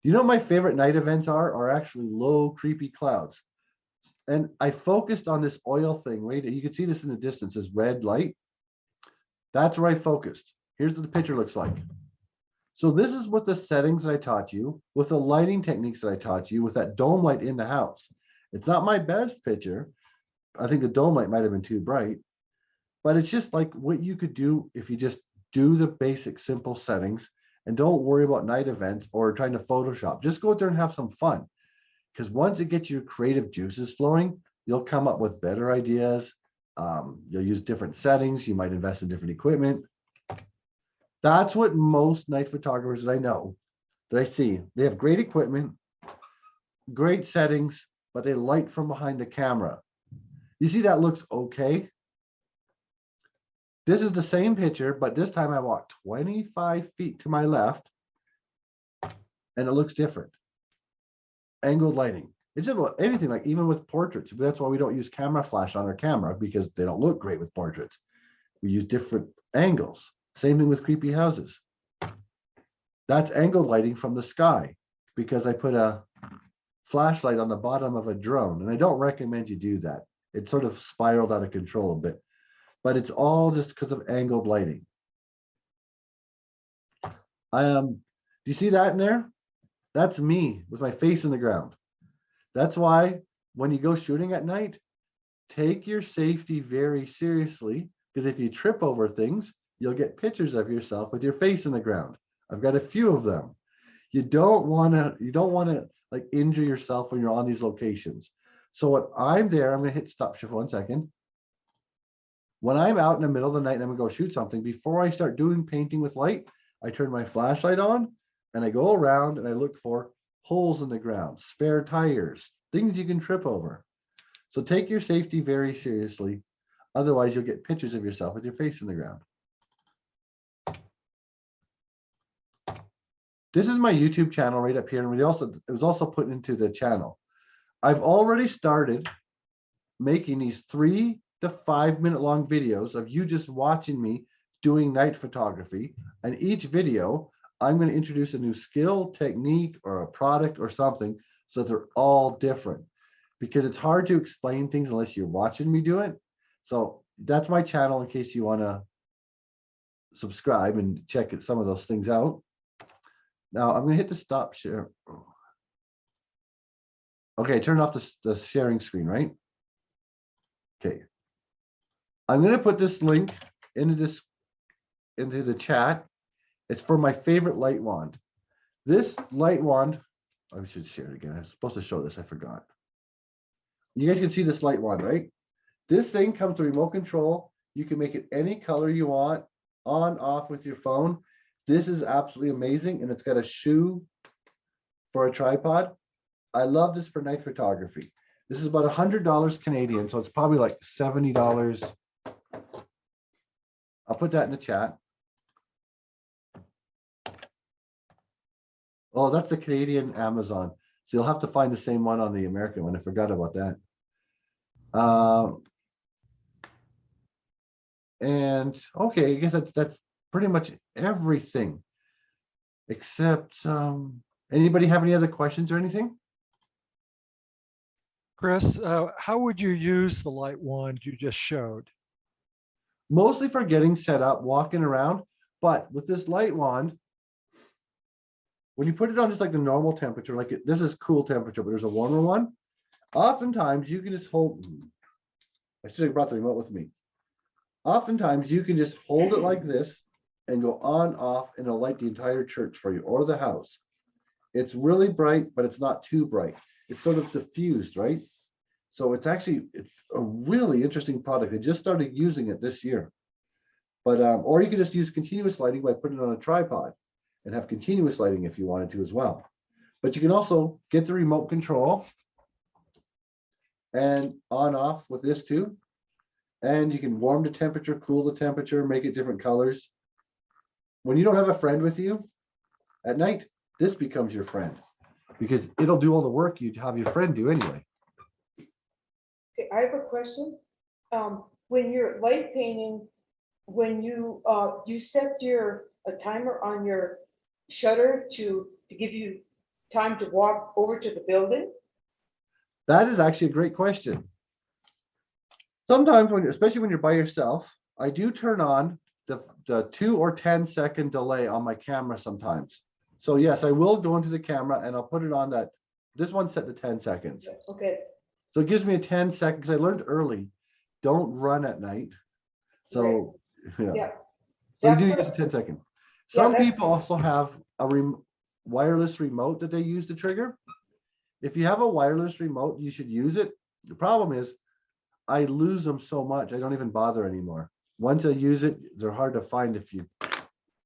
You know what my favorite night events are actually low, creepy clouds. And I focused on this oil thing right. You can see this in the distance, this red light. That's where I focused. Here's what the picture looks like. So this is what the settings that I taught you, with the lighting techniques that I taught you, with that dome light in the house. It's not my best picture. I think the dome light might have been too bright, but it's just like what you could do if you just do the basic simple settings and don't worry about night events or trying to Photoshop. Just go out there and have some fun. Because once it gets your creative juices flowing, you'll come up with better ideas. You'll use different settings. You might invest in different equipment. That's what most night photographers that I know, that I see, they have great equipment, great settings, but they light from behind the camera. You see, that looks okay. This is the same picture, but this time I walked 25 feet to my left and it looks different. Angled lighting. It's about anything, like even with portraits. That's why we don't use camera flash on our camera, because they don't look great with portraits. We use different angles. Same thing with creepy houses. That's angled lighting from the sky, because I put a flashlight on the bottom of a drone, and I don't recommend you do that. It sort of spiraled out of control a bit, but it's all just because of angled lighting. Do you see that in there? That's me with my face in the ground. That's why when you go shooting at night, take your safety very seriously, because if you trip over things, you'll get pictures of yourself with your face in the ground. I've got a few of them. You don't want to like injure yourself when you're on these locations. So when I'm there, I'm going to hit stop share for 1 second. When I'm out in the middle of the night and I'm going to go shoot something, before I start doing painting with light, I turn my flashlight on and I go around and I look for holes in the ground, spare tires, things you can trip over. So take your safety very seriously. Otherwise, you'll get pictures of yourself with your face in the ground. This is my YouTube channel right up here. And it was also put into the channel. I've already started making these 3 to 5 minute long videos of you just watching me doing night photography. And each video, I'm going to introduce a new skill, technique, or a product or something, so that they're all different, because it's hard to explain things unless you're watching me do it. So that's my channel in case you want to subscribe and check some of those things out. Now I'm going to hit the stop share. Okay, turn off the sharing screen, right? Okay. I'm going to put this link into the chat. It's for my favorite light wand. This light wand, I should share it again. I was supposed to show this, I forgot. You guys can see this light wand, right? This thing comes with remote control. You can make it any color you want, on, off with your phone. This is absolutely amazing, and it's got a shoe for a tripod. I love this for night photography. This is about $100 Canadian, so it's probably like $70. I'll put that in the chat. Oh, that's the Canadian Amazon. So you'll have to find the same one on the American one. I forgot about that. And okay, I guess that's pretty much everything. Except, anybody have any other questions or anything? Chris, how would you use the light wand you just showed? Mostly for getting set up, walking around. But with this light wand, when you put it on just like the normal temperature, like this is cool temperature, but there's a warmer one. Oftentimes you can just hold, I should have brought the remote with me. Oftentimes you can just hold it like this and go on, off, and it'll light the entire church for you or the house. It's really bright, but it's not too bright. It's sort of diffused, right? So it's a really interesting product. I just started using it this year. But, or you can just use continuous lighting by putting it on a tripod and have continuous lighting if you wanted to as well. But you can also get the remote control and on, off with this too. And you can warm the temperature, cool the temperature, make it different colors. When you don't have a friend with you at night, this becomes your friend, because it'll do all the work you'd have your friend do anyway. Okay, I have a question. When you're light painting, when you set a timer on your shutter to give you time to walk over to the building? That is actually a great question. Sometimes especially when you're by yourself, I do turn on the 2 or 10 second delay on my camera sometimes. So yes, I will go into the camera and I'll put it on that. This one's set to 10 seconds. Okay. So it gives me a 10 second, because I learned early, don't run at night. So Right. Yeah. So you That's do what- use a 10 second. Some that's- people also have a wireless remote that they use to trigger. If you have a wireless remote, you should use it. The problem is I lose them so much, I don't even bother anymore. Once I use it, they're hard to find if you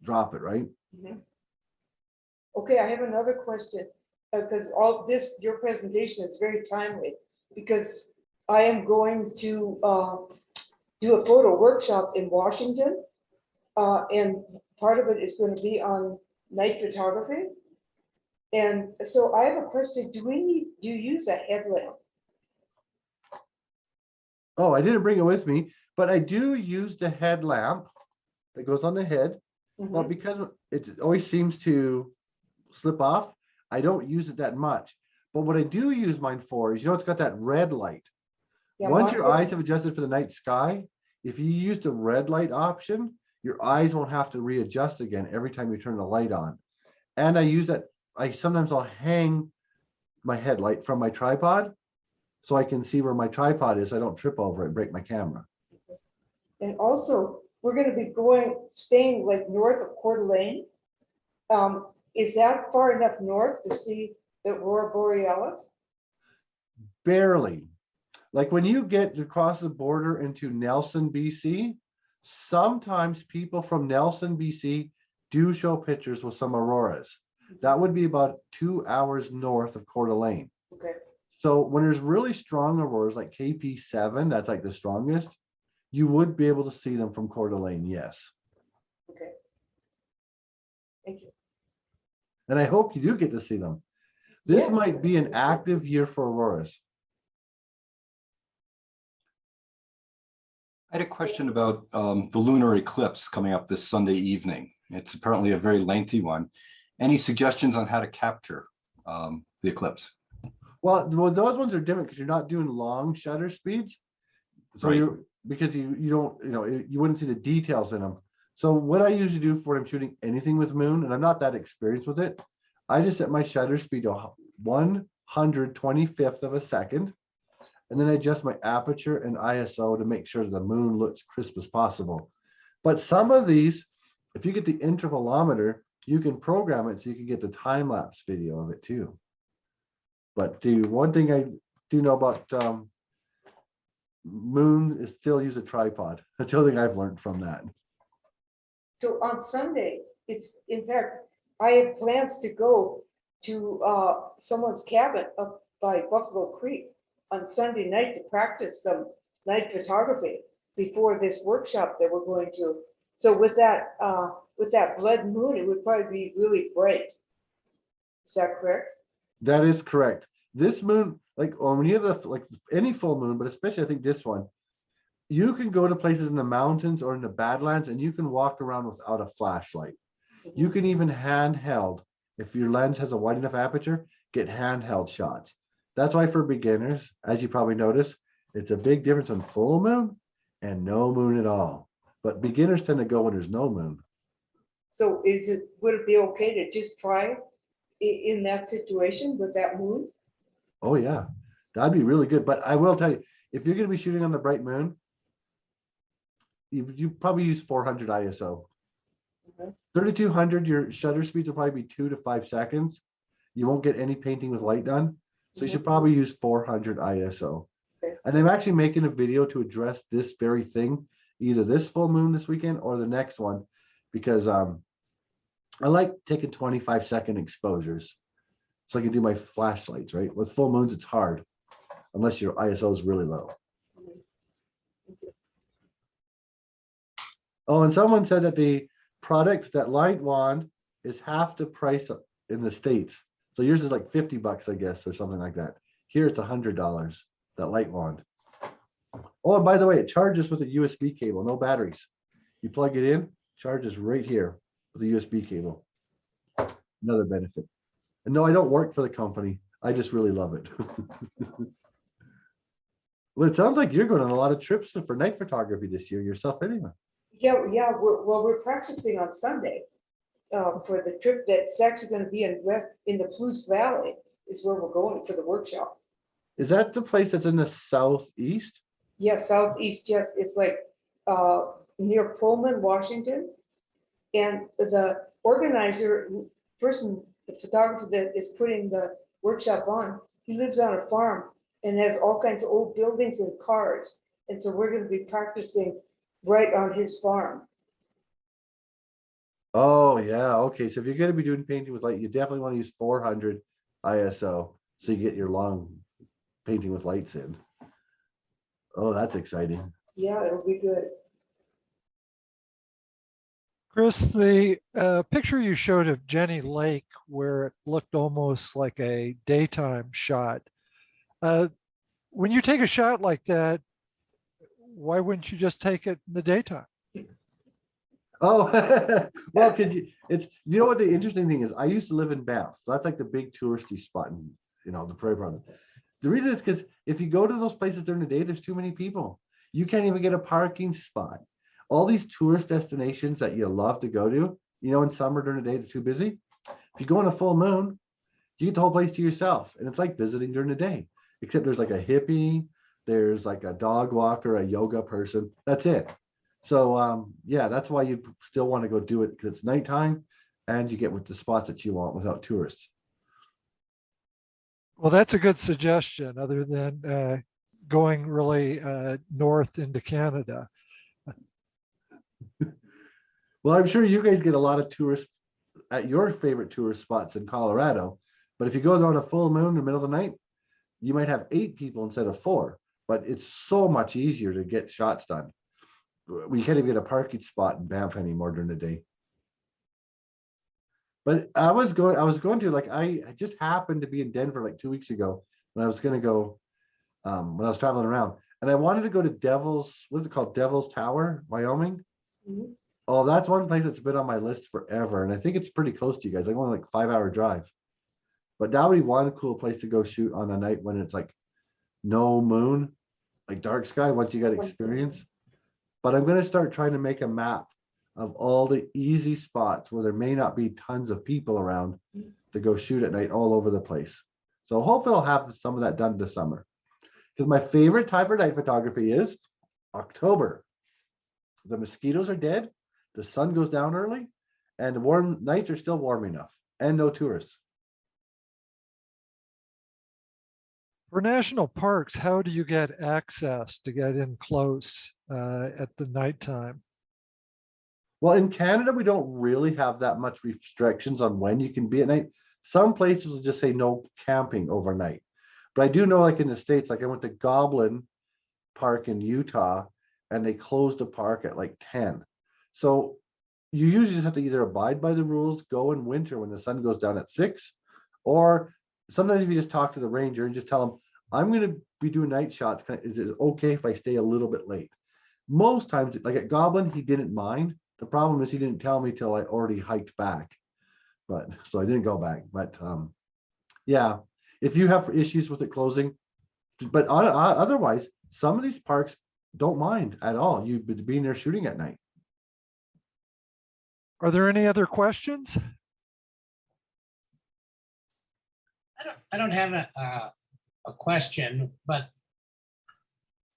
drop it, right? Mhm. Okay, I have another question, because all this, your presentation is very timely, because I am going to do a photo workshop in Washington. And part of it is going to be on night photography. And so I have a question, do you use a headlamp? Oh, I didn't bring it with me, but I do use the headlamp that goes on the head. But Mhm. because it always seems to slip off, I don't use it that much. But what I do use mine for is, it's got that red light. Yeah, Once mine your goes- eyes have adjusted for the night sky, if you use the red light option, your eyes won't have to readjust again every time you turn the light on. And I use that, sometimes I'll hang my headlight from my tripod so I can see where my tripod is. So I don't trip over it and break my camera. And also, we're gonna be staying like north of Coeur d'Alene. Is that far enough north to see the Aurora Borealis? Barely. Like when you get across the border into Nelson, BC, sometimes people from Nelson, BC do show pictures with some auroras. That would be about 2 hours north of Coeur d'Alene. Okay, So when there's really strong auroras like KP7, that's like the strongest, you would be able to see them from Coeur d'Alene, yes. okay. Thank you. And I hope you do get to see them. This Yeah. might be an active year for auroras. I had a question about the lunar eclipse coming up this Sunday evening. It's apparently a very lengthy one. Any suggestions on how to capture the eclipse? Well, those ones are different because you're not doing long shutter speeds. So Right. because you don't, you wouldn't see the details in them. So what I usually do for when I'm shooting anything with moon, and I'm not that experienced with it, I just set my shutter speed to 125th of a second. And then I adjust my aperture and ISO to make sure the moon looks crisp as possible. But some of these, if you get the intervalometer, you can program it so you can get the time-lapse video of it too. But the one thing I do know about moon is still use a tripod. That's the only thing I've learned from that. So on Sunday, in fact, I have plans to go to someone's cabin up by Buffalo Creek on Sunday night to practice some night photography before this workshop that we're going to. So with that blood moon, it would probably be really bright. Is that correct? That is correct. This moon, like when you have like any full moon, but especially I think this one, you can go to places in the mountains or in the Badlands and you can walk around without a flashlight. You can even handheld, if your lens has a wide enough aperture, get handheld shots. That's why for beginners, as you probably notice, it's a big difference on full moon and no moon at all. But beginners tend to go when there's no moon. So would it be okay to just try in that situation with that moon? Oh yeah, that'd be really good. But I will tell you, if you're going to be shooting on the bright moon, you probably use 400 ISO. Okay. 3200, your shutter speeds will probably be 2 to 5 seconds. You won't get any painting with light done. So you should probably use 400 ISO. Okay. And I'm actually making a video to address this very thing, either this full moon this weekend or the next one, because I like taking 25-second exposures. So I can do my flashlights, right? With full moons, it's hard unless your ISO is really low. Oh, and someone said that the product, that light wand, is half the price in the States. So yours is like $50, I guess, or something like that. Here it's $100, that light wand. Oh, and by the way, it charges with a USB cable, no batteries. You plug it in, charges right here with a USB cable. Another benefit. And no, I don't work for the company. I just really love it. Well, it sounds like you're going on a lot of trips for night photography this year yourself anyway. Yeah, we're practicing on Sunday for the trip that's actually going to be in the Palouse Valley is where we're going for the workshop. Is that the place that's in the southeast? Yeah, southeast, yes, it's like near Pullman, Washington. And the organizer, person, the photographer that is putting the workshop on, he lives on a farm and has all kinds of old buildings and cars. And so we're gonna be practicing right on his farm. Oh, yeah, okay, so if you're gonna be doing painting with light, you definitely want to use 400 ISO, so you get your long painting with lights in. Oh, that's exciting. Yeah, it'll be good. Chris, the picture you showed of Jenny Lake where it looked almost like a daytime shot. When you take a shot like that, why wouldn't you just take it in the daytime? Oh, well, because it's, you know what the interesting thing is, I used to live in Banff, so that's like the big touristy spot in, you know, the Prairie Province. The reason is because if you go to those places during the day, there's too many people. You can't even get a parking spot. All these tourist destinations that you love to go to, you know, in summer during the day, they're too busy. If you go on a full moon, you get the whole place to yourself. And it's like visiting during the day, except there's like a hippie, there's like a dog walker, a yoga person. That's it. So yeah, that's why you still want to go do it, because it's nighttime and you get with the spots that you want without tourists. Well, that's a good suggestion other than going really north into Canada. Well, I'm sure you guys get a lot of tourists at your favorite tourist spots in Colorado, but if you go there on a full moon in the middle of the night, you might have 8 people instead of 4, but it's so much easier to get shots done. We can't even get a parking spot in Banff anymore during the day. But I was going to, like, I just happened to be in Denver like 2 weeks ago when I was going to go, when I was traveling around, and I wanted to go to Devil's, what's it called? Devil's Tower, Wyoming. Mhm. Oh, that's one place that's been on my list forever. And I think it's pretty close to you guys. Like only like 5-hour drive. But that would be one cool place to go shoot on a night when it's like no moon, like dark sky, once you got experience. But I'm going to start trying to make a map of all the easy spots where there may not be tons of people around to go shoot at night all over the place. So hopefully I'll have some of that done this summer. Because my favorite time for night photography is October. The mosquitoes are dead, the sun goes down early, and the warm nights are still warm enough, and no tourists. For national parks, how do you get access to get in close at the nighttime? Well, in Canada, we don't really have that much restrictions on when you can be at night. Some places will just say no camping overnight. But I do know, like in the States, like I went to Goblin Park in Utah, and they closed the park at like 10. So you usually just have to either abide by the rules, go in winter when the sun goes down at 6, or sometimes if you just talk to the ranger and just tell them, I'm going to be doing night shots. Is it okay if I stay a little bit late? Most times, like at Goblin, he didn't mind. The problem is he didn't tell me till I already hiked back. But so I didn't go back. But yeah, if you have issues with it closing, but otherwise, some of these parks don't mind at all you being there shooting at night. Are there any other questions? I don't have a question, but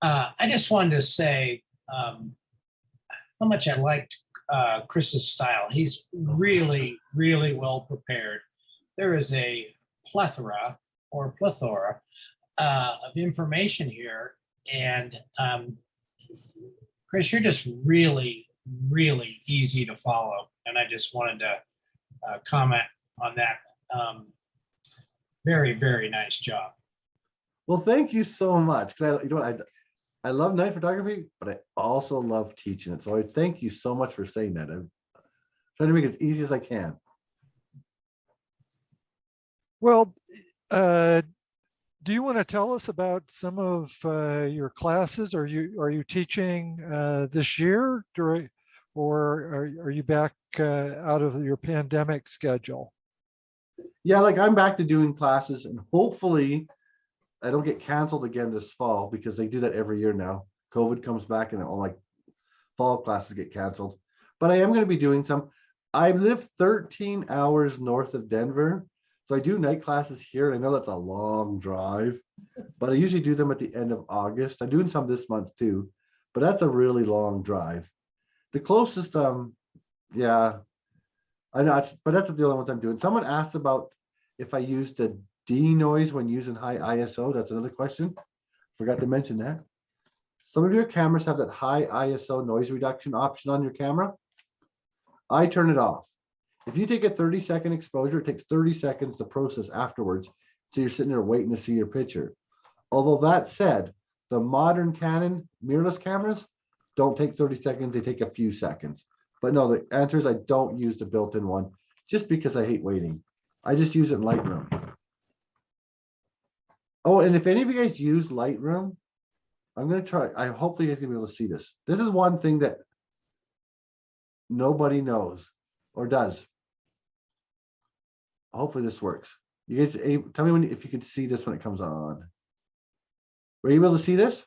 I just wanted to say how much I liked Chris's style. He's really, really well prepared. There is a plethora of information here. And Chris, you're just really, really easy to follow. And I just wanted to comment on that. Very, very nice job. Well, thank you so much. Because you know what, I love night photography, but I also love teaching it. So I thank you so much for saying that. I'm trying to make it as easy as I can. Well, do you want to tell us about some of your classes? Are you teaching this year during, or are you back out of your pandemic schedule? Yeah, like I'm back to doing classes, and hopefully I don't get canceled again this fall, because they do that every year now. COVID comes back and all like fall classes get canceled. But I am going to be doing some. I live 13 hours north of Denver, so I do night classes here. I know that's a long drive, but I usually do them at the end of August. I'm doing some this month too, but that's a really long drive. The closest, yeah, I'm not, but that's the only ones I'm doing. Someone asked about if I used the denoise when using high ISO. That's another question. Forgot to mention that. Some of your cameras have that high ISO noise reduction option on your camera. I turn it off. If you take a 30-second exposure, it takes 30 seconds to process afterwards. So you're sitting there waiting to see your picture. Although that said, the modern Canon mirrorless cameras don't take 30 seconds, they take a few seconds. But no, the answer is I don't use the built-in one just because I hate waiting. I just use it in Lightroom. Oh, and if any of you guys use Lightroom, I'm going to try. I hopefully you guys can be able to see this. This is one thing that nobody knows or does. Hopefully this works. You guys tell me if you can see this when it comes on. Were you able to see this?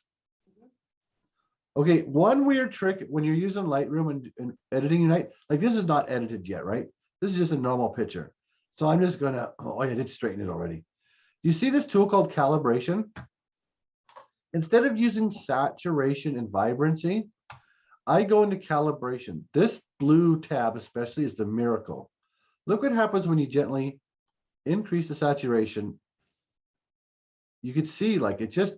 Okay, one weird trick when you're using Lightroom and editing Unite, like this is not edited yet, right? This is just a normal picture. So I'm just gonna, oh, I did straighten it already. You see this tool called calibration? Instead of using saturation and vibrancy, I go into calibration. This blue tab especially is the miracle. Look what happens when you gently increase the saturation. You could see like it just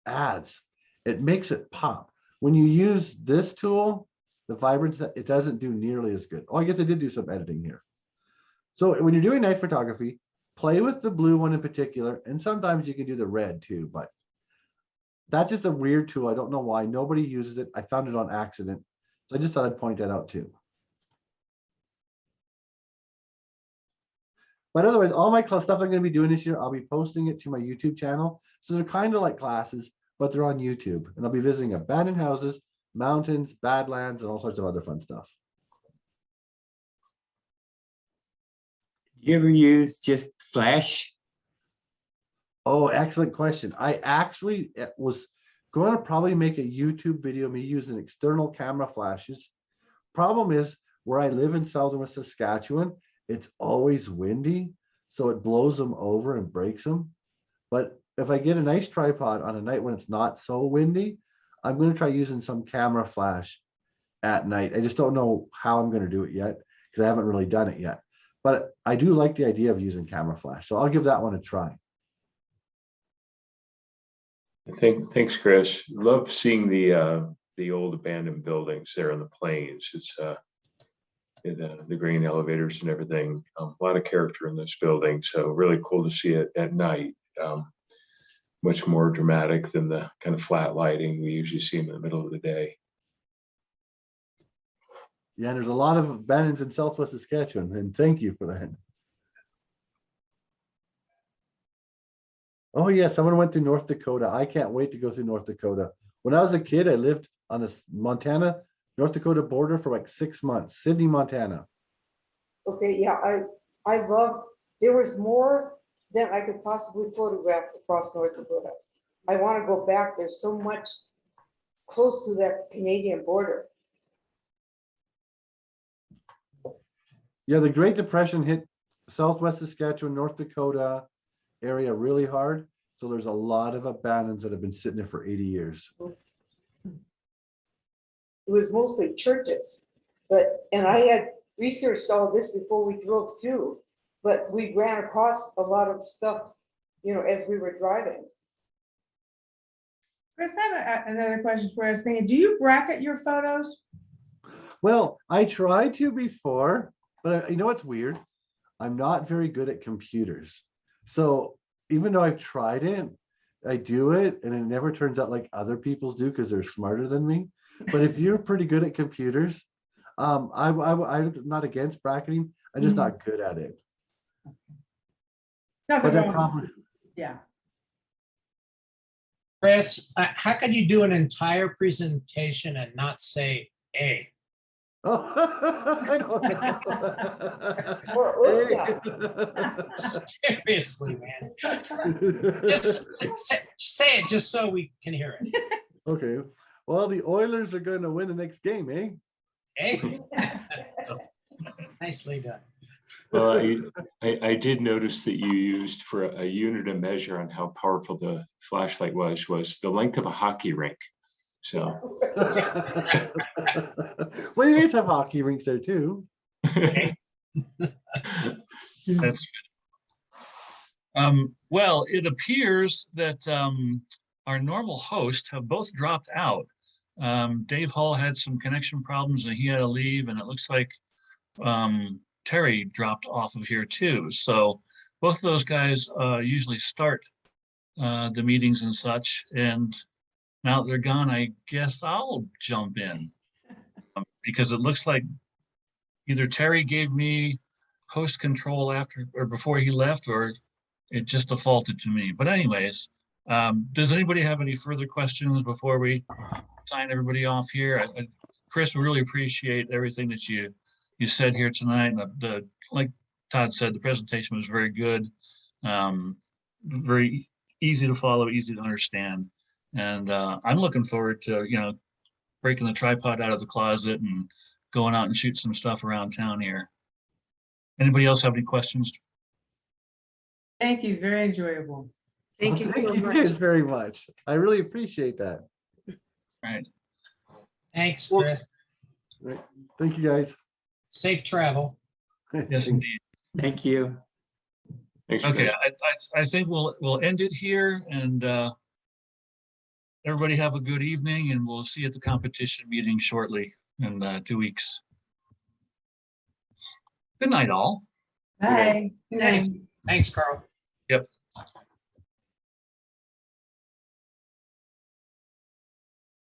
adds, it makes it pop. When you use this tool, the vibrance, it doesn't do nearly as good. Oh, I guess I did do some editing here. So when you're doing night photography, play with the blue one in particular, and sometimes you can do the red too, but that's just a weird tool. I don't know why nobody uses it. I found it on accident. So I just thought I'd point that out too. But otherwise, all my stuff I'm going to be doing this year, I'll be posting it to my YouTube channel. So they're kind of like classes, but they're on YouTube. And I'll be visiting abandoned houses, mountains, badlands, and all sorts of other fun stuff. You ever use just flash? Oh, excellent question. I actually was going to probably make a YouTube video, me using external camera flashes. Problem is, where I live in southwest Saskatchewan, it's always windy, so it blows them over and breaks them. But if I get a nice tripod on a night when it's not so windy, I'm going to try using some camera flash at night. I just don't know how I'm going to do it yet because I haven't really done it yet. But I do like the idea of using camera flash, so I'll give that one a try. Thanks, Chris. Love seeing the old abandoned buildings there in the plains. It's the grain elevators and everything. A lot of character in this building, so really cool to see it at night. Much more dramatic than the kind of flat lighting we usually see in the middle of the day. Yeah, and there's a lot of abandons in southwest Saskatchewan, and thank you for that. Oh yeah, someone went to North Dakota. I can't wait to go through North Dakota. When I was a kid, I lived on the Montana, North Dakota border for like 6 months, Sydney, Montana. Okay, yeah, I love, there was more than I could possibly photograph across North Dakota. I want to go back. There's so much close to that Canadian border. Yeah, the Great Depression hit southwest Saskatchewan, North Dakota area really hard. So there's a lot of abandons that have been sitting there for 80 years. It was mostly churches, and I had researched all this before we drove through, but we ran across a lot of stuff, as we were driving. Chris, I have another question for us. Thinking, do you bracket your photos? Well, I tried to before, but you know what's weird? I'm not very good at computers. So even though I've tried it, I do it and it never turns out like other people's do because they're smarter than me. But if you're pretty good at computers, I'm not against bracketing. I'm just not good at it. Nothing But wrong. probably, Yeah. Chris, how could you do an entire presentation and not say A? oh, I don't know. Seriously, man. Just say it just so we can hear it. Okay. Well, the Oilers are going to win the next game, eh? Eh? Nicely done. Well, I did notice that you used for a unit of measure on how powerful the flashlight was the length of a hockey rink. So Well, you guys have hockey rinks there too. That's well, it appears that our normal hosts have both dropped out. Dave Hall had some connection problems and he had to leave, and it looks like Terry dropped off of here too. So both of those guys usually start the meetings and such. And now that they're gone, I guess I'll jump in because it looks like either Terry gave me host control after or before he left, or it just defaulted to me. But anyways, does anybody have any further questions before we sign everybody off here? Chris, we really appreciate everything that you said here tonight. And like Todd said, the presentation was very good, very easy to follow, easy to understand. And I'm looking forward to, breaking the tripod out of the closet and going out and shoot some stuff around town here. Anybody else have any questions? Thank you. Very enjoyable. Thank you so Thank you much. guys very much. I really appreciate that. All right. Thanks, Chris. Thank you guys. Safe travel. Yes, indeed. Thank you. Thanks, Okay, Chris. I think we'll end it here, and everybody have a good evening, and we'll see you at the competition meeting shortly in 2 weeks. Good night, all. Bye. Good night. Thanks, Carl. Yep.